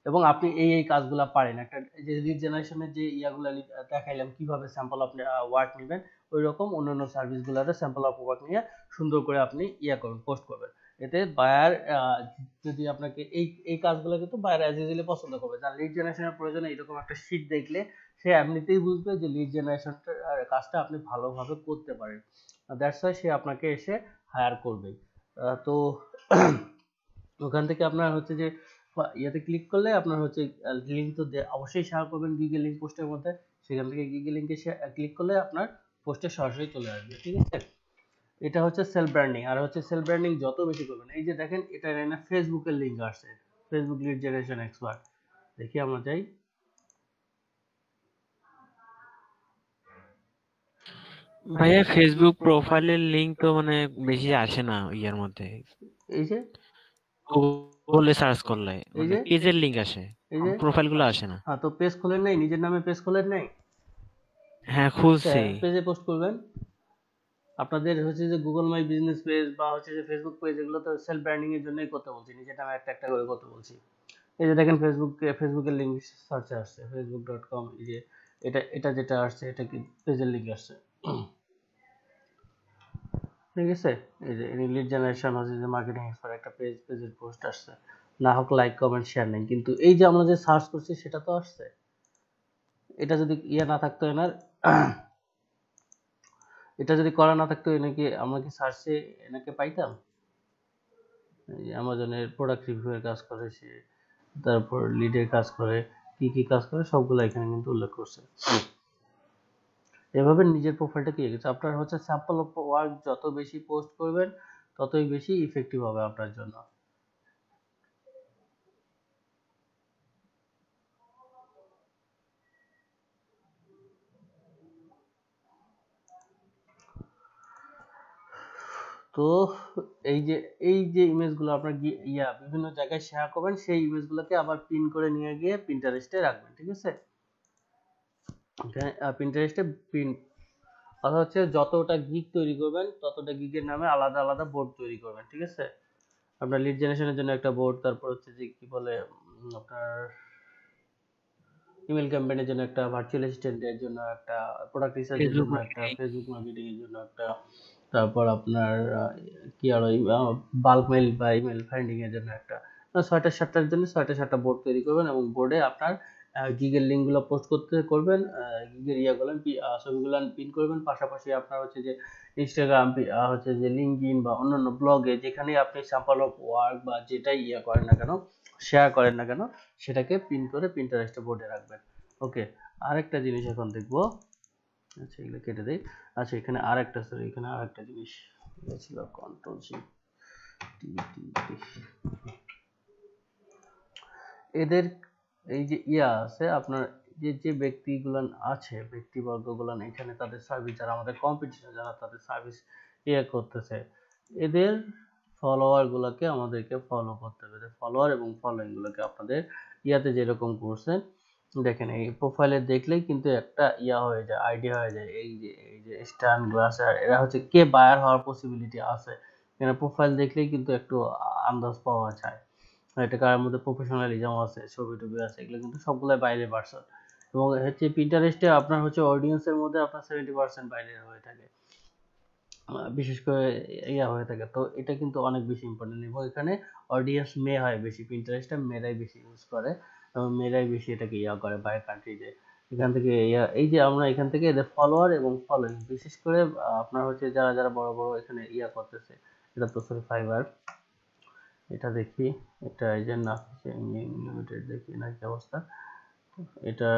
এবং আপনি এই কাজগুলো পারেন। একটা যে লিড জেনারেশনের যে ইয়াগুলো দেখাইলাম কিভাবে স্যাম্পল আপনি ওয়ার্ক নেবেন, ওই রকম অন্যান্য সার্ভিসগুলোতে স্যাম্পল অফ ওয়ার্ক নিয়ে সুন্দর করে আপনি করবেন, পোস্ট করবেন। এতে বায়ার যদি আপনাকে এই কাজগুলো কিন্তু বায়ার অ্যাজ ইউজুয়ালি পছন্দ করবে। যার লিড জেনারেশনের প্রয়োজনে এরকম একটা শীট দেখলে সে এমনিতেই বুঝবে যে লিড জেনারেশন কাজটা আপনি ভালোভাবে করতে পারেন, দ্যাটস ওয়াই সে আপনাকে এসে হায়ার করবে। তো ওখান থেকে আপনার হচ্ছে যে ইয়াতে ক্লিক করলে আপনার হচ্ছে লিঙ্ক তো অবশ্যই শেয়ার করবেন গুগল লিঙ্ক পোস্টের মধ্যে, সেখান থেকে গুগল লিঙ্কে ক্লিক করলে আপনার পোস্টে সরাসরি চলে আসবে, ঠিক আছে? এটা হচ্ছে সেলফ ব্র্যান্ডিং। আর হচ্ছে সেলফ ব্র্যান্ডিং যত বেশি করবেন, এই যে দেখেন এটা এখানে ফেসবুকের লিঙ্ক আসছে, ফেসবুক লিড জেনারেশন এক্সপার্ট, দেখি আমরা যাই। ভাইয়া ফেসবুক প্রোফাইলের লিংক তো মানে বেশি আসে না ইয়ার মধ্যে, এই যে গুগলে সার্চ করলে এই মানে যে পেজের লিংক আসে, এই যে প্রোফাইল গুলো আসে না। তো পেজ খোলেন নাই, নিজের নামে পেজ খোলেন নাই, হ্যাঁ খুলছি। পেজে পোস্ট করবেন। আপনাদের হচ্ছে যে গুগল মাই বিজনেস পেজ বা হচ্ছে যে ফেসবুক পেজ, এগুলো তো সেলফ ব্র্যান্ডিং এর জন্যই করতে বলছি, নিজের নামে একটা একটা করে করতে বলছি। এই যে দেখেন ফেসবুকের লিঙ্ক সার্চে আসছে facebook.com, এই যে এটা যেটা আসছে এটা কি পেজের লিঙ্ক আসছে, ঠিক আছে? এই যে লিড জেনারেশন হচ্ছে যে মার্কেটিং এক্সপার্ট, একটা পেজের পোস্ট আসছে, না হোক লাইক কমেন্ট শেয়ার নেই, কিন্তু এই যে আমরা যে সার্চ করছি সেটা তো আসছে। এটা যদি না থাকতো এনার এটা যদি করা না থাকতো, এনাকে আমরা কি সার্চে এনাকে পাইতাম? এই যে অ্যামাজনের প্রোডাক্ট রিভিউয়ের কাজ করে সে, তারপর লিডের কাজ করে, কি কি কাজ করে সবগুলো এখানে কিন্তু উল্লেখ করছে। এভাবে নিজের প্রোফাইলটা কি গেছে আপনার হচ্ছে স্যাম্পল অফ ওয়ার্ক যত বেশি পোস্ট করবেন ততই বেশি ইফেক্টিভ হবে আপনার জন্য। তো এই যে ইমেজগুলো আপনার বিভিন্ন জায়গায় শেয়ার করবেন, সেই ইমেজগুলোকে আবার পিন করে নিয়ে গিয়ে পিন্টারেস্টে রাখবেন, ঠিক আছে? পিন্টারেস্টে পিন অর্থাৎ হচ্ছে যতটা গিগ তৈরি করবেন ততটা গিগের নামে আলাদা আলাদা বোর্ড তৈরি করবেন, ঠিক আছে? আপনার লিড জেনারেশনের জন্য একটা বোর্ড, তারপর হচ্ছে যে কি বলে আপনার ইমেল ক্যাম্পেইনের জন্য একটা, ভার্চুয়াল অ্যাসিস্ট্যান্টের জন্য একটা, প্রোডাক্ট রিসার্চের জন্য একটা, ফেসবুক মার্কেটিং এর জন্য একটা, তারপর আপনার কি আর বাল্ক মেইল বা ইমেল ফাইন্ডিং এর জন্য একটা, 6টা 7টার জন্য 6টা 7টা বোর্ড তৈরি করবেন, এবং বোর্ডে আপনার গিগের লিঙ্কগুলো পোস্ট করবেন, গিগের ছবিগুলো পিন করবেন। পাশাপাশি আপনার হচ্ছে যে ইনস্টাগ্রাম, হচ্ছে যে লিঙ্কডইন বা অন্যান্য ব্লগে যেখানেই আপনি স্যাম্পল অফ ওয়ার্ক বা যেটাই করেন না কেন, শেয়ার করেন না কেন, সেটাকে পিন করে পিন্টারেস্টে বোর্ডে রাখবেন। ওকে, আরেকটা জিনিস এখন দেখবো। আচ্ছা এগুলো কেটে দেই। আচ্ছা এখানে আরেকটা জিনিস ছিল, কন্ট্রোল শিফট এদের এই যে আছে আপনার যে ব্যক্তিগুলান আছে, ব্যক্তিবর্গগুলান এখানে তাদের সার্ভিস, যারা আমাদের কম্পিটিটর, যারা তাদের সার্ভিস করতেছে, এদের ফলোয়ার গুলাকে আমাদেরকে ফলো করতে হবে। ফলোয়ার এবং ফলোইং গুলোকে আপনাদের ইয়াতে যেরকম করছেন, দেখেন এই প্রোফাইলে দেখলেই কিন্তু একটা হয়ে যায়, আইডিয়া হয়ে যায়। এই যে স্টান গ্লাসার, এরা হচ্ছে কে বায়ার হওয়ার পসিবিলিটি আছে। এখানে প্রোফাইল দেখলেই কিন্তু একটু আন্দাজ পাওয়া যায়। এটা কার মধ্যে প্রফেশনালিজম আছে, ছবি টবি আছে, এগুলো কিন্তু সবগুলাই বাইরের পার্সন। এবং হচ্ছে পিন্টারেস্টে আপনার হচ্ছে অডিয়েন্সের মধ্যে আপনার 70% বাইরের হয়ে থাকে, বিশেষ করে হয়ে থাকে। তো এটা কিন্তু অনেক বেশি ইম্পর্টেন্ট। এবং এখানে অডিয়েন্স মেয়ে হয় বেশি, পিন্টারেস্টটা মেয়েরাই বেশি ইউজ করে এবং মেয়েরাই বেশি এটাকে করে বাইরের কান্ট্রিতে। এখান থেকে এই যে আমরা এখান থেকে এদের ফলোয়ার এবং ফলোইং, বিশেষ করে আপনার হচ্ছে যারা যারা বড় বড় এখানে করতেছে, এটা তো সরি ফাইবার, এটা দেখি, এটা এই যে নাফিজা ইঞ্জিনিয়ারিং লিমিটেড, দেখি না কি অবস্থা। এটা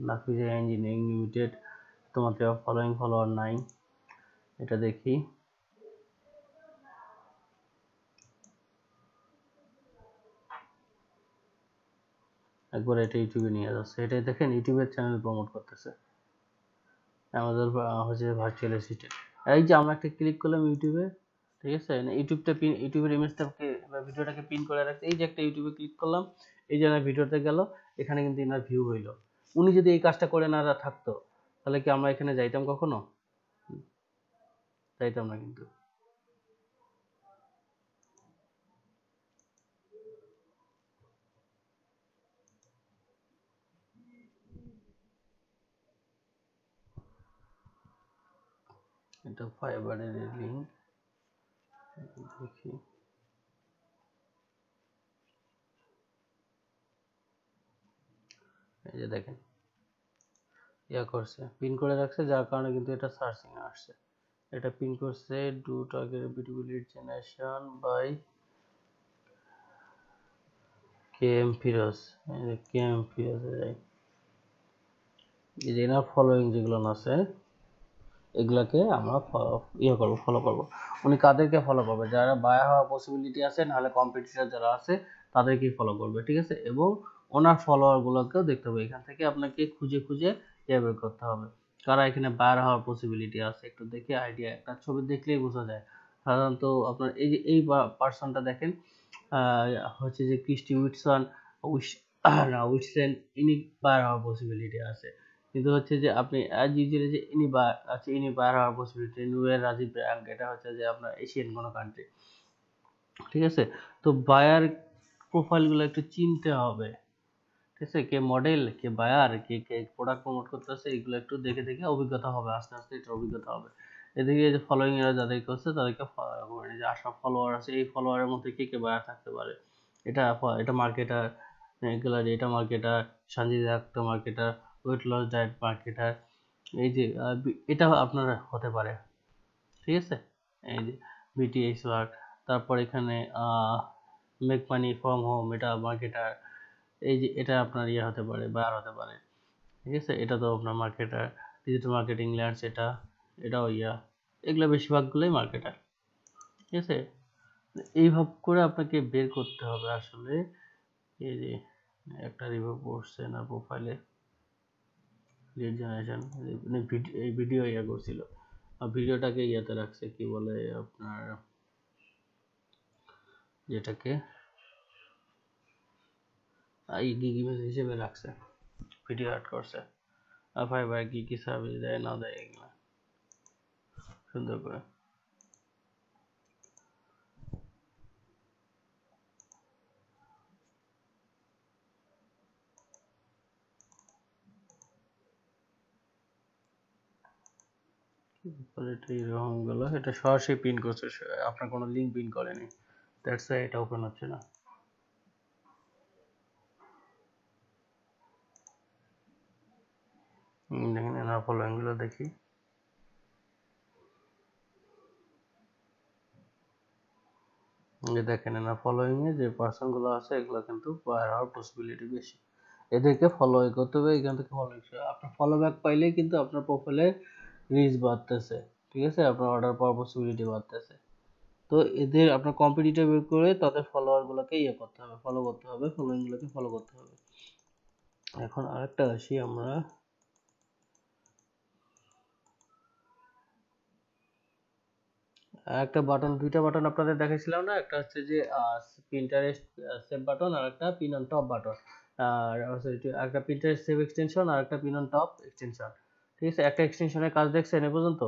নাফিজা ইঞ্জিনিয়ারিং লিমিটেড, তোমাদের ফলোইং ফলোয়ার নাই। এটা দেখি, একবার এটা ইউটিউবে নিয়ে যাচ্ছে। এটা দেখেন ইউটিউবের চ্যানেল প্রমোট করতেছে, আমাদের হচ্ছে ভার্চুয়াল অ্যাসিস্ট্যান্ট। এই যে আমরা একটা ক্লিক করলাম ইউটিউবে, ঠিক আছে, ইউটিউবটা পিন, ইউটিউবের ইমেজটাকে বা ভিডিওটাকে পিন করে রাখতে, এই যে একটা ইউটিউবে ক্লিক করলাম, এই যে ভিডিওতে গেল, এখানে কিন্তু এনার ভিউ হইল। উনি যদি এই কাজটা করে না থাকতো, তাহলে কি আমরা এখানে যাইতাম কখনো? যাইতাম না কিন্তু। এটা ফাইবারের লিংক, দেখি, এই যে দেখেন করছে, পিন করে রাখছে, যার কারণে কিন্তু এটা সার্চিং এ আসছে। এটা পিন করছে do target video lead generation by KM Firoz. এই যে কেএম ফিরোজ, এই যে এনার ফলোইং যেগুলো আছে, এগুলাকে আমরা করবো, ফলো করবো। উনি কাদেরকে ফলো করবে? যারা বায়ার হওয়ার পসিবিলিটি আছে, নাহলে কম্পিটিটর যারা আছে তাদেরকেই ফলো করবে, ঠিক আছে। এবং ওনার ফলোয়ার গুলোকেও দেখতে হবে। এখান থেকে আপনাকে খুঁজে খুঁজে বের করতে হবে কারা এখানে বায়ার হওয়ার পসিবিলিটি আছে। একটু দেখে আইডিয়া, একটা ছবি দেখলেই বোঝা যায়। সাধারণত আপনার এই যে এই পার্সনটা দেখেন, হচ্ছে যে ক্রিস্টি উইটসন, উইটসেন, ইনি বায়ার হওয়ার পসিবিলিটি আছে। কিন্তু হচ্ছে যে আপনি অ্যাজ ইউজুয়ালি যে ইনি বায়ার হওয়ার পসিবিলিটি, নুয়ের রাজীব ব্যাংক, এটা হচ্ছে যে আপনার এশিয়ান কোনো কান্ট্রি, ঠিক আছে। তো বায়ার প্রোফাইলগুলো একটু চিনতে হবে, ঠিক আছে। কে মডেল, কে বায়ার, কে কে প্রোডাক্ট প্রমোট করতেছে, এগুলো একটু দেখে দেখে অভিজ্ঞতা হবে, আস্তে আস্তে এটা অভিজ্ঞতা হবে। এদিকে যে ফলোইং এরা যাদের করছে তাদেরকে ফলো করে, যে আসা ফলোয়ার আছে, এই ফলোয়ারের মধ্যে কে কে বায়ার থাকতে পারে। এটা মার্কেটার, এগুলা যে এটা মার্কেটার, সঞ্জিত একটা marketer, weight loss diet marketer, এই যে এটা আপনার হতে পারে, ঠিক আছে। এই যে বিটিএস ওয়ার্ক, তারপর এখানে মেক মানি ফ্রম হোম, এটা মার্কেটার। এই যে এটা আপনার হতে পারে, বায়ার হতে পারে, ঠিক আছে। এটা তো আপনার মার্কেটার। ডিজিটাল মার্কেটিং ল্যান্ডস, এটাও এগুলো বেশিরভাগগুলোই মার্কেটার, ঠিক আছে। এইভাবে করে আপনাকে বের করতে হবে আসলে। এই যে একটা রিভিউ পড়ছে না প্রোফাইলে, লিড জেনারেশন, এই ভিডিও করছিল, ভিডিওটাকে রাখছে, কি বলে আপনার, যেটাকে গিগ ইমেজ হিসেবে রাখছে, ভিডিও অ্যাড করছে। আর ফাইবার কি কি সার্ভিস দেয় না দেয়, এগুলো সুন্দর করে। এটা এরকম গেলো, এটা সরাসরি পিন করছে, আপনার কোনো লিঙ্ক পিন করেনি, দ্যাটস ওয়াই এটা ওপেন হচ্ছে না। দেখেন এনার ফলোইং গুলো দেখি, দেখেন এনার ফলোইং এ যে পার্সন গুলো আছে, এগুলো কিন্তু বায়ার হওয়ার পসিবিলিটি বেশি। এদেরকে ফলো করতে হবে, এখান থেকে ফলো, আপনার ফলো ব্যাক পাইলেই কিন্তু আপনার প্রোফাইলে রিচ বাড়তেছে, ঠিক আছে, আপনার অর্ডার পাওয়ার পসিবিলিটি বাড়তেছে। তো এদের আপনার কম্পিটিটর বের করে তাদের ফলোয়ার গুলোকে করতে হবে, ফলো করতে হবে, ফলোইং গুলোকে ফলো করতে হবে। এখন আরেকটা আসি আমরা, একটা বাটন, দুইটা বাটন আপনাদের দেখাইছিলাম না, একটা হচ্ছে যে পিন্টারেস্ট সেভ বাটন আর একটা পিন অন টপ বাটন, আর একটা পিন্টারেস্ট সেভ এক্সটেনশন আর একটা পিন অন টপ এক্সটেনশন। ঠিক আছে, একটা এক্সটেনশনের কাজ দেখছেন এ পর্যন্ত?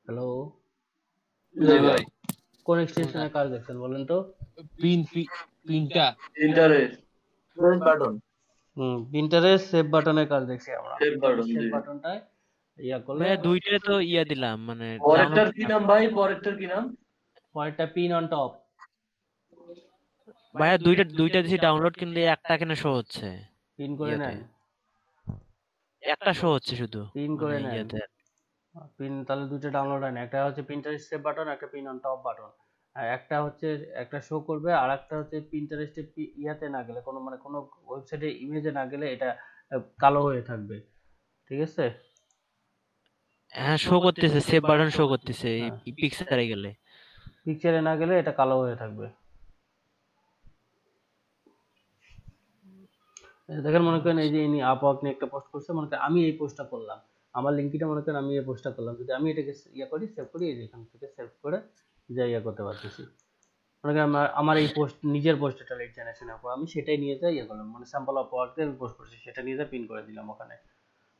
হ্যালো, জি ভাই। কোন এক্সটেনশনের কাজ দেখছেন বলেন তো? পিনটা বাটন পিন্টারেস্ট সেভ বাটনের কাজ দেখছি আমরা। সেভ বাটন সেভ জি। বাটনটায় ইয়া করলে ভাইয়া দুইটাই তো ইয়া দিলাম, মানে পরেরটার download কি নাম ভাই? পরেরটার কি নাম? পরেরটা পিন অন টপ। ভাইয়া দুইটা দুইটা দিছি ডাউনলোড, কিন্তু একটা কেন শো হচ্ছে পিন করে ইয়াতে? নেন, একটা শো হচ্ছে শুধু পিন মানে করে নেন। ইয়াতে। পিন তাহলে দুইটা ডাউনলোড হয় না, একটা হচ্ছে পিন্টারেস্ট সেভ বাটন, একটা পিন অন টপ বাটন। আর একটা হচ্ছে একটা শো করবে, আর একটা হচ্ছে পিন্টারেস্টে ইয়াতে না গেলে, কোনো মানে কোনো ওয়েবসাইটে ইমেজে না গেলে এটা কালো হয়ে থাকবে। ঠিক আছে, হ্যাঁ শো করতেছে, সেভ বাটন শো করতেছে এই হ্যাঁ, পিকচারে গেলে। পিকচারে না গেলে এটা কালো হয়ে থাকবে। দেখেন, মনে করেন এই যে ইনি আপওয়ার্ক নিয়ে একটা পোস্ট করছে, মনে করেন আমি এই পোস্টটা করলাম, আমার লিঙ্কটা মনে করেন আমি এই পোস্টটা করলাম, যদি আমি এটাকে ইয়া করি, সেভ করি, এই যে এখান থেকে সেভ করে যা ইয়া করতে পারতেছি। মনে করেন আমার এই পোস্ট, নিজের পোস্ট, এটা লিড জেনারেশনের উপর, আমি সেটাই নিয়ে যাই ইয়ে করলাম, মানে স্যাম্পল অফ ওয়ার্ক দিয়ে আমি পোস্ট করছি, সেটা নিয়ে যাই পিন করে দিলাম ওখানে।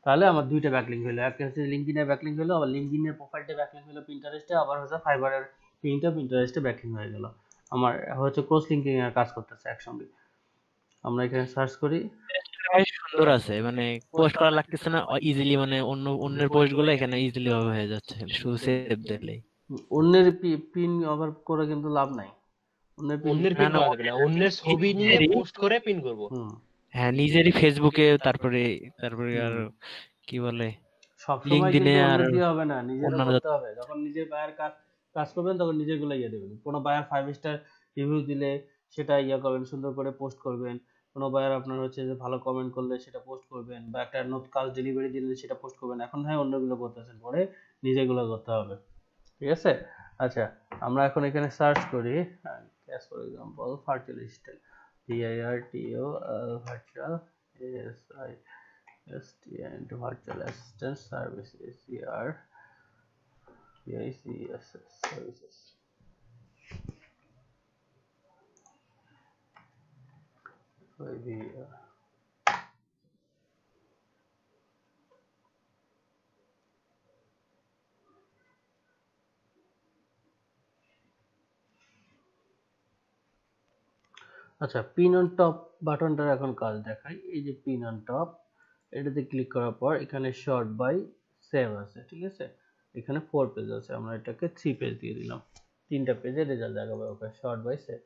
তাহলে আমার দুইটা ব্যাকলিঙ্ক হলো, একটা হচ্ছে লিঙ্কডিনের ব্যাকলিঙ্ক হলো, আবার লিঙ্কডিনের প্রোফাইলটা ব্যাকলিঙ্ক হলো পিন্টারেস্টে, আবার হচ্ছে ফাইবারের লিঙ্কটা পিন্টারেস্টে ব্যাকলিঙ্ক হয়ে গেল। আমার হচ্ছে ক্রস লিঙ্কিং এর কাজ করতেছে একসঙ্গে। আমরা এখানে সার্চ করি, ভাই সুন্দর আছে, মানে পোস্ট করা লাগতেছে না ইজিলি, মানে অন্যের পোস্ট গুলো এখানে ইজিলি ভাবে হয়ে যাচ্ছে শুধু সেভ দিলেই। অন্যের পিন আবার করে কিন্তু লাভ নাই, অন্যের পিন, অন্যের না পিন না করা যাবে না, অন্যের ছবি নিয়ে পোস্ট করে পিন করব। হ্যাঁ নিজেরই ফেসবুকে, তারপরে তারপরে আর কি বলে সবসময় লিঙ্কডইনে কিন্তু আর অন্য দিয়ে হবে না, নিজেরও অন্যান্য। করতে হবে। যখন নিজের বায়ার কাজ কাজ করবেন তখন নিজের গুলো ইয়ে দেবেন। কোনো বায়ার 5 স্টার রিভিউ দিলে সেটা ইয়া করবেন, সুন্দর করে পোস্ট করবেন। কোনো বায়ার আপনার হচ্ছে যে ভালো কমেন্ট করলে সেটা পোস্ট করবেন, বা একটা নতুন কাজ ডেলিভারি দিলে সেটা পোস্ট করবেন। এখন হ্যাঁ অন্যগুলো করতেছেন, পরে নিজেগুলো করতে হবে। ঠিক আছে, আচ্ছা আমরা এখন এখানে সার্চ করি, cash for example virtual assistant, VIRTO virtual ASIST virtual assistant service ACR VICS services. আচ্ছা, পিন অন টপ বাটনটার এখন কাজ দেখাই। এই যে পিন অন টপ, এটাতে ক্লিক করার পর এখানে শর্ট বাই সেভ আছে। ঠিক আছে, এখানে 4 পেজ আছে, আমরা এটাকে 3 পেজ দিয়ে দিলাম, 3টা পেজে রেজাল্ট দেখাবে। ওকে, শর্ট বাই সেভ,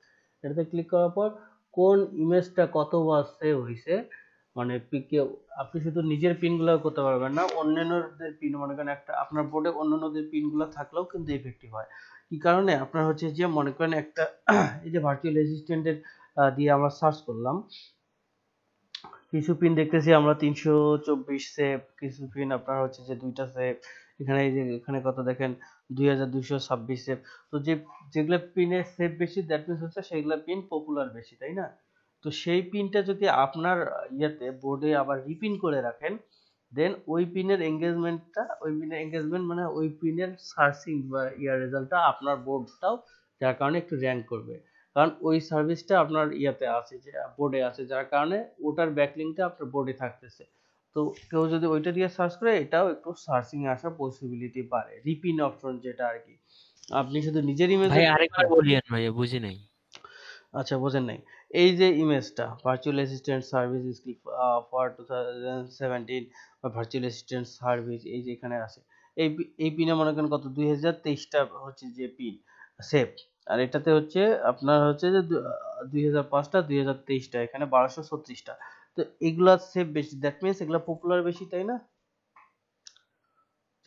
এটাতে ক্লিক করার পর কোন ইমেজটা কতবার সেভ হয়েছে, মানে পিকে আপনি শুধু নিজের পিনগুলো করতে পারবেন না, অন্যান্যদের পিন, মনে করেন একটা আপনার বোর্ডে অন্যান্যদের পিনগুলো থাকলেও কিন্তু ইফেক্টিভ হয়। কি কারণে? আপনার হচ্ছে যে মনে করেন একটা এই যে ভার্চুয়াল অ্যাসিস্ট্যান্টের দিয়ে আমরা সার্চ করলাম, কিছু পিন দেখতেছি আমরা 324 সেভ, কিছু পিন আপনার হচ্ছে যে 2টা সেভ, এখানে এই যে এখানে কত দেখেন 2226 সেভ। তো যেগুলো পিনের সেভ বেশি, দ্যাট মিন্স হচ্ছে সেগুলো পিন পপুলার বেশি, তাই না? তো সেই পিনটা যদি আপনার ইয়েতে বোর্ডে আবার রিপিন করে রাখেন, দেন ওই পিনের এঙ্গেজমেন্ট মানে ওই পিনের সার্চিং বা ইয়ার রেজাল্টটা আপনার বোর্ডটাও, যার কারণে একটু র্যাঙ্ক করবে। কারণ ওই সার্ভিসটা আপনার ইয়াতে আছে, যে বোর্ডে আছে, যার কারণে ওটার ব্যাকলিংকটা আপনার বোর্ডে থাকতেছে। তো কেউ যদি ওইটা দিয়ে সার্চ করে, এটাও একটু সার্চিং এ আসার পসিবিলিটি বাড়ে, রিপিন অপশন যেটা আর কি। আপনি শুধু নিজের ইমেজ, ভাই আরেকবার বলিয়েন ভাইয়া, বুঝি নাই। আচ্ছা বোঝেন নাই, এই যে ইমেজটা virtual assistant service skill for 2017 বা ভার্চুয়াল অ্যাসিস্ট্যান্ট সার্ভিস, এই যে এখানে আছে, এই পিনে মনে করেন কত 2023টা হচ্ছে যে পিন সেভ, আর এটাতে হচ্ছে আপনার হচ্ছে যে 2005টা 2023টা, এখানে 1236টা। তো এগুলা সেভ বেশি, দ্যাট মিন্স এগুলা পপুলার বেশি, তাই না?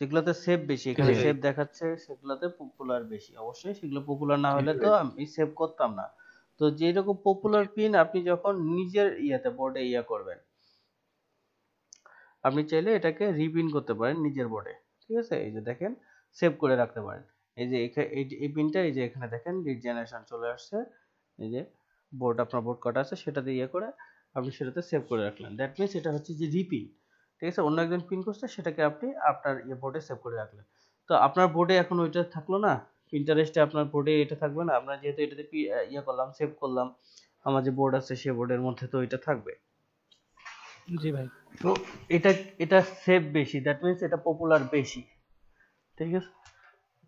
যেগুলোতে সেভ বেশি, এখানে সেভ দেখাচ্ছে, সেগুলোতে পপুলার বেশি। অবশ্যই সেগুলো পপুলার না হলে তো আমি সেভ করতাম না। তো যেরকম পপুলার পিন আপনি যখন নিজের ইয়াতে বোর্ডে ইয়া করবেন, আপনি চাইলে এটাকে রিপিন করতে পারেন নিজের বোর্ডে। ঠিক আছে, এই যে দেখেন সেভ করে রাখতে পারেন। এই যে এই পিনটা, এই যে এখানে দেখেন লিড জেনারেশন চলে আসছে, এই যে বোর্ড আপনার বোর্ড কটা আছে সেটা দিয়ে ইয়ে করে আপনি সেটাতে সেভ করে রাখলেন। দ্যাট মিনস এটা হচ্ছে যে রিপিন, ঠিক আছে, অন্য একজন পিন করছে সেটাকে আপনি আপনার ইয়ে বোর্ডে সেভ করে রাখলেন। তো আপনার বোর্ডে এখন ওইটা থাকলো না, পিন্টারেস্টে আপনার বোর্ডে এটা থাকবে না, আমরা যেহেতু এটাতে ইয়ে করলাম সেভ করলাম, আমার যে বোর্ড আছে সে বোর্ডের মধ্যে তো এটা থাকবে। জি ভাই। তো এটা এটা সেভ বেশি, দ্যাট মিনস এটা পপুলার বেশি, ঠিক আছে,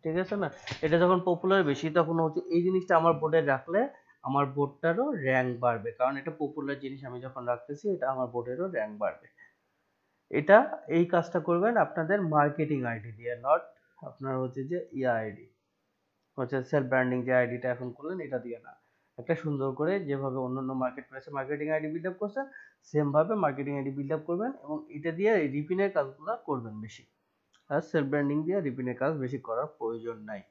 ঠিক আছে না। এটা যখন পপুলার বেশি তখন হচ্ছে এই জিনিসটা আমার বোর্ডে রাখলে আমার বোর্ডটারও র্যাঙ্ক বাড়বে, কারণ এটা পপুলার জিনিস আমি যখন রাখতেছি এটা আমার বোর্ডেরও র্যাঙ্ক বাড়বে। এটা এই কাজটা করবেন আপনাদের মার্কেটিং আইডি দিয়ে, নট আপনার হচ্ছে যে আইডি হচ্ছে সেলফ ব্র্যান্ডিং যে আইডিটা এখন করলেন এটা দিয়ে না। একটা সুন্দর করে যেভাবে অন্যান্য মার্কেট প্লেসে মার্কেটিং আইডি বিল্ড আপ করছেন সেম ভাবে মার্কেটিং আইডি বিল্ড আপ করবেন এবং এটা দিয়ে রিপিনের কাজগুলো করবেন বেশি। আর সেলফ ব্র্যান্ডিং দিয়ে রিপিনের কাজ বেশি করার প্রয়োজন নাই।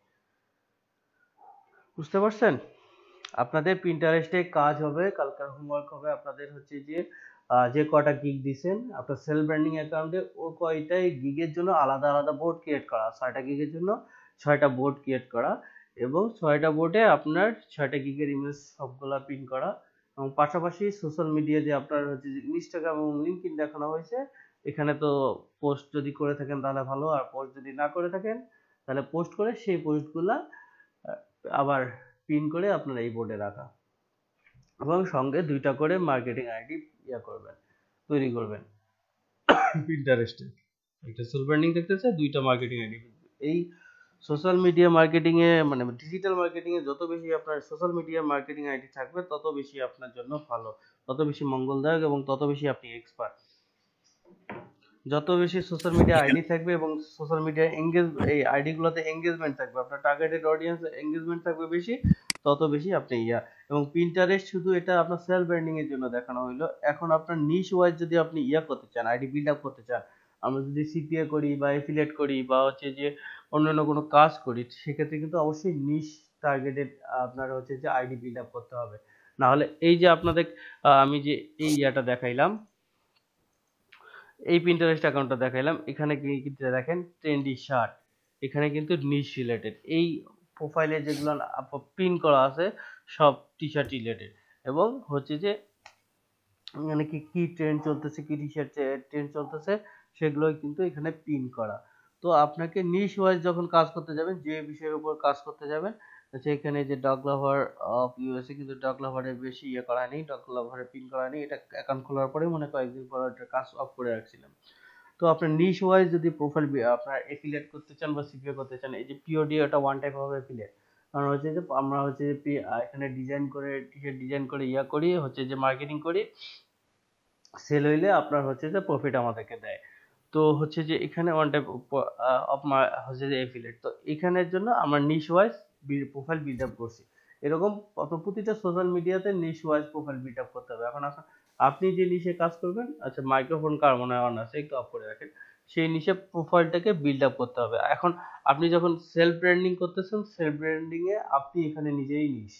বুঝতে পারছেন? আপনাদের পিন্টারেস্টে কাজ হবে, কালকার হোমওয়ার্ক হবে আপনাদের হচ্ছে যে যে কটা গিগ দিছেন আপনার সেলফ ব্র্যান্ডিং অ্যাকাউন্টে ও কয়টাই গিগের জন্য আলাদা আলাদা বোর্ড ক্রিয়েট করা, 6টা গিগের জন্য 6টা বোর্ড ক্রিয়েট করা এবং 6টা বোর্ডে আপনার 6টা গিগের ইমেজ সবগুলা পিন করা এবং পাশাপাশি সোশ্যাল মিডিয়া যে আপনার হচ্ছে যে ইনস্টাগ্রাম এবং লিঙ্কডইন দেখানো হয়েছে এখানে তো পোস্ট যদি করে থাকেন তাহলে ভালো, আর পোস্ট যদি না করে থাকেন তাহলে পোস্ট করে সেই পোস্টগুলা আবার পিন করে আপনার এই বোর্ডে রাখা এবং সঙ্গে 2টা করে মার্কেটিং আইডি করবেন, তৈরি করবেন পিন্টারেস্টে। একটা সেলফ ব্র্যান্ডিং দেখতেছে 2টা মার্কেটিং আইডি। এই সোশ্যাল মিডিয়া মার্কেটিং এ মানে ডিজিটাল মার্কেটিং এ যত বেশি আপনার সোশ্যাল মিডিয়া মার্কেটিং আইডি থাকবে তত বেশি আপনার জন্য ভালো, তত বেশি মঙ্গলদায়ক এবং তত বেশি আপনি এক্সপার্ট। যত বেশি সোশ্যাল মিডিয়া আইডি থাকবে এবং সোশ্যাল মিডিয়া এই আইডি গুলোতে এঙ্গেজমেন্ট থাকবে, আপনার টার্গেটেড অডিয়েন্স এঙ্গেজমেন্ট থাকবে বেশি, তত বেশি আপনি এবং পিন্টারেস্ট শুধু এটা আপনার সেলফ ব্র্যান্ডিং এর জন্য দেখানো হলো। এখন আপনার নিশ ওয়াইজ যদি আপনি করতে চান, আইডি বিল্ড আপ করতে চান, আমরা যদি সিপিএ করি বা এফিলিয়েট করি বা হচ্ছে যে অন্যান্য কোনো কাজ করি সেক্ষেত্রে কিন্তু অবশ্যই নিশ টার্গেটেড আপনার হচ্ছে যে আইডি বিল্ড আপ করতে হবে। না হলে এই যে আপনাদের আমি যে এই দেখাইলাম, এই পিন্টারেস্ট অ্যাকাউন্টটা দেখাইলাম, এখানে কিন্তু দেখেন ট্রেন্ডি শার্ট, এখানে কিন্তু নিশ রিলেটেড এই প্রোফাইলে যেগুলো পিন করা আছে সব টি শার্ট রিলেটেড এবং হচ্ছে যে মানে কি ট্রেন্ড চলতেছে, কি টি শার্ট ট্রেন্ড চলতেছে সেগুলোই কিন্তু এখানে পিন করা। তো আপনাকে নিশ ওয়াইজ যখন কাজ করতে যাবেন, যে বিষয়ের উপর কাজ করতে যাবেন, সেখানে যে ডগ লাভার অফ ইউএসএ কিন্তু ডগ লাভারের বেশি করা নেই, ডগ লাভারের পিন করা নেই, এটা অ্যাকাউন্ট খোলার পরে মনে কয়েকদিন পর এটা কাজ অফ করে রাখছিলাম। তো আপনার নিশ ওয়াইজ যদি প্রোফাইল আপনার এফিলিয়েট করতে চান বা সিপিএ করতে চান, এই যে পিওডি ওটা ওয়ান টাইপ অফ এফিলিয়েট, কারণ হচ্ছে যে আমরা হচ্ছে যে এখানে ডিজাইন করে টি শার্ট ডিজাইন করে করি হচ্ছে যে মার্কেটিং করি, সেল হইলে আপনার হচ্ছে যে প্রফিট আমাদেরকে দেয়। তো হচ্ছে যে এখানে ওয়ান টাইপ অফ হচ্ছে যে এফিলিয়েট, তো এখানের জন্য আমরা নিশ ওয়াইজ প্রোফাইল বিল্ড আপ করছি। এরকম প্রতিটা সোশ্যাল মিডিয়াতে নিশ ওয়াইজ প্রোফাইল বিল্ড আপ করতে হবে। এখন আপনি যে নিশে কাজ করবেন, আচ্ছা মাইক্রোফোন কার মনে হয় অন আছে একটু অফ করে রাখেন, সেই নিশে প্রোফাইলটাকে বিল্ড আপ করতে হবে। এখন আপনি যখন সেলফ ব্র্যান্ডিং করতেছেন, সেলফ ব্র্যান্ডিং এ আপনি এখানে নিজেই নিশ,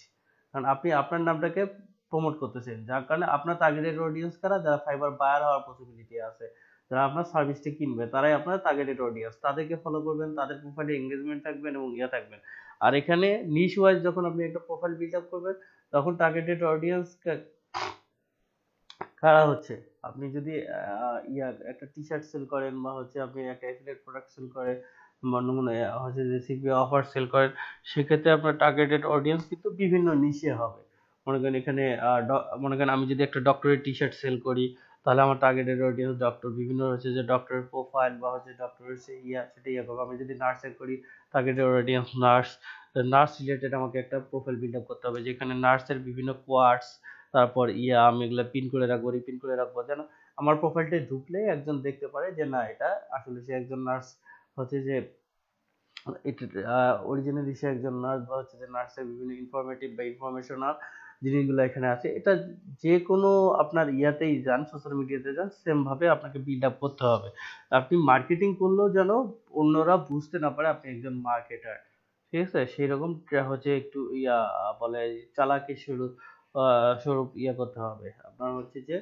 কারণ আপনি আপনার নামটাকে প্রমোট করতেছেন, যার কারণে আপনার টার্গেটেড অডিয়েন্স কারা, যারা ফাইবার বায়ার হওয়ার পসিবিলিটি আছে, যারা আপনার সার্ভিসটা কিনবে তারাই আপনার টার্গেটেড অডিয়েন্স, তাদেরকে ফলো করবেন, তাদের প্রোফাইলে এঙ্গেজমেন্ট থাকবেন এবং থাকবেন। আর এখানে নিশ ওয়াইজ যখন আপনি একটা প্রোফাইল বিল্ড আপ করবেন তখন টার্গেটেড অডিয়েন্স কারা হচ্ছে, আপনি যদি একটা টি শার্ট সেল করেন বা হচ্ছে আপনি একটা এফিলিয়েট প্রোডাক্ট সেল করেন বা হচ্ছে যে সিপিএ অফার সেল করেন, সেক্ষেত্রে আপনার টার্গেটেড অডিয়েন্স কিন্তু বিভিন্ন নিশে হবে। মনে করেন এখানে মনে করেন আমি যদি একটা ডক্টরের টি শার্ট সেল করি তাহলে আমার টার্গেটেড অডিয়েন্স ডক্টর, বিভিন্ন হচ্ছে যে ডক্টরের প্রোফাইল বা হচ্ছে ডক্টরের সেটা করবো। আমি যদি নার্সের করি targeted audience nurse, nurse related আমাকে একটা প্রোফাইল বিল্ড আপ করতে হবে যেখানে নার্সের বিভিন্ন কোয়ার্টস, তারপর আমি এগুলো পিন করে রাখবো, রিপিন করে রাখবো, যেন আমার প্রোফাইলটা ঢুকলে একজন দেখতে পারে যে না এটা আসলে সে একজন নার্স, হচ্ছে যে অরিজিনালি সে একজন নার্স বা হচ্ছে যে নার্সের বিভিন্ন ইনফরমেটিভ বা ইনফরমেশনাল জিনিসগুলো এখানে আছে। এটা যে কোনো আপনার ইয়াতেই যান, সোশ্যাল মিডিয়াতে যান, সেম ভাবে আপনাকে বিল্ড আপ করতে হবে। আপনি মার্কেটিং করলেও যেন অন্যরা বুঝতে না পারে আপনি একজন মার্কেটার, ঠিক আছে, সেই রকম হচ্ছে একটু বলে চালাকি স্বরূপ করতে হবে, আপনার হচ্ছে যে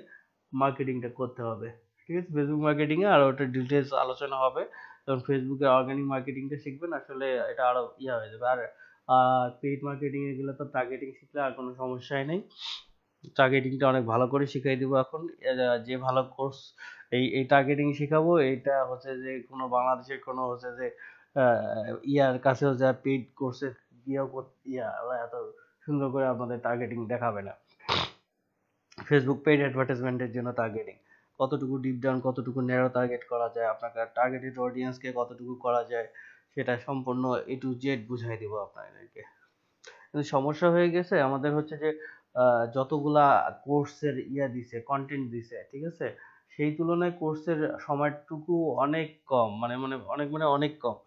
মার্কেটিংটা করতে হবে, ঠিক আছে। ফেসবুক মার্কেটিং এ আরো একটা ডিটেলস আলোচনা হবে, যখন ফেসবুকে অর্গানিক মার্কেটিংটা শিখবেন আসলে এটা আরো হয়ে যাবে। আর আর পেইড মার্কেটিং এগুলো তো টার্গেটিং শিখলে আর কোনো সমস্যাই নেই। টার্গেটিংটা অনেক ভালো করে শিখাই দিব এখন। যে ভালো কোর্স এই টার্গেটিং শেখাবো, এটা হচ্ছে যে কোনো বাংলাদেশের কোনো হচ্ছে যে ইয়ার কাছেও যা পেইড কোর্সে গিয়েও এত সুন্দর করে আপনাদের টার্গেটিং দেখাবে না। ফেসবুক পেইড অ্যাডভার্টাইজমেন্টের জন্য টার্গেটিং কতটুকু ডিপ ডাউন, কতটুকু ন্যারো টার্গেট করা যায়, আপনাকে টার্গেটেড অডিয়েন্সকে কতটুকু করা যায়, সেটা সম্পূর্ণ A to Z বুঝাই দিব আপনাদেরকে। কিন্তু সমস্যা হয়ে গেছে আমাদের হচ্ছে যে যতগুলা কোর্সের দিছে, কন্টেন্ট দিছে, ঠিক আছে, সেই তুলনায় কোর্সের সময়টুকু অনেক কম, মানে অনেক কম।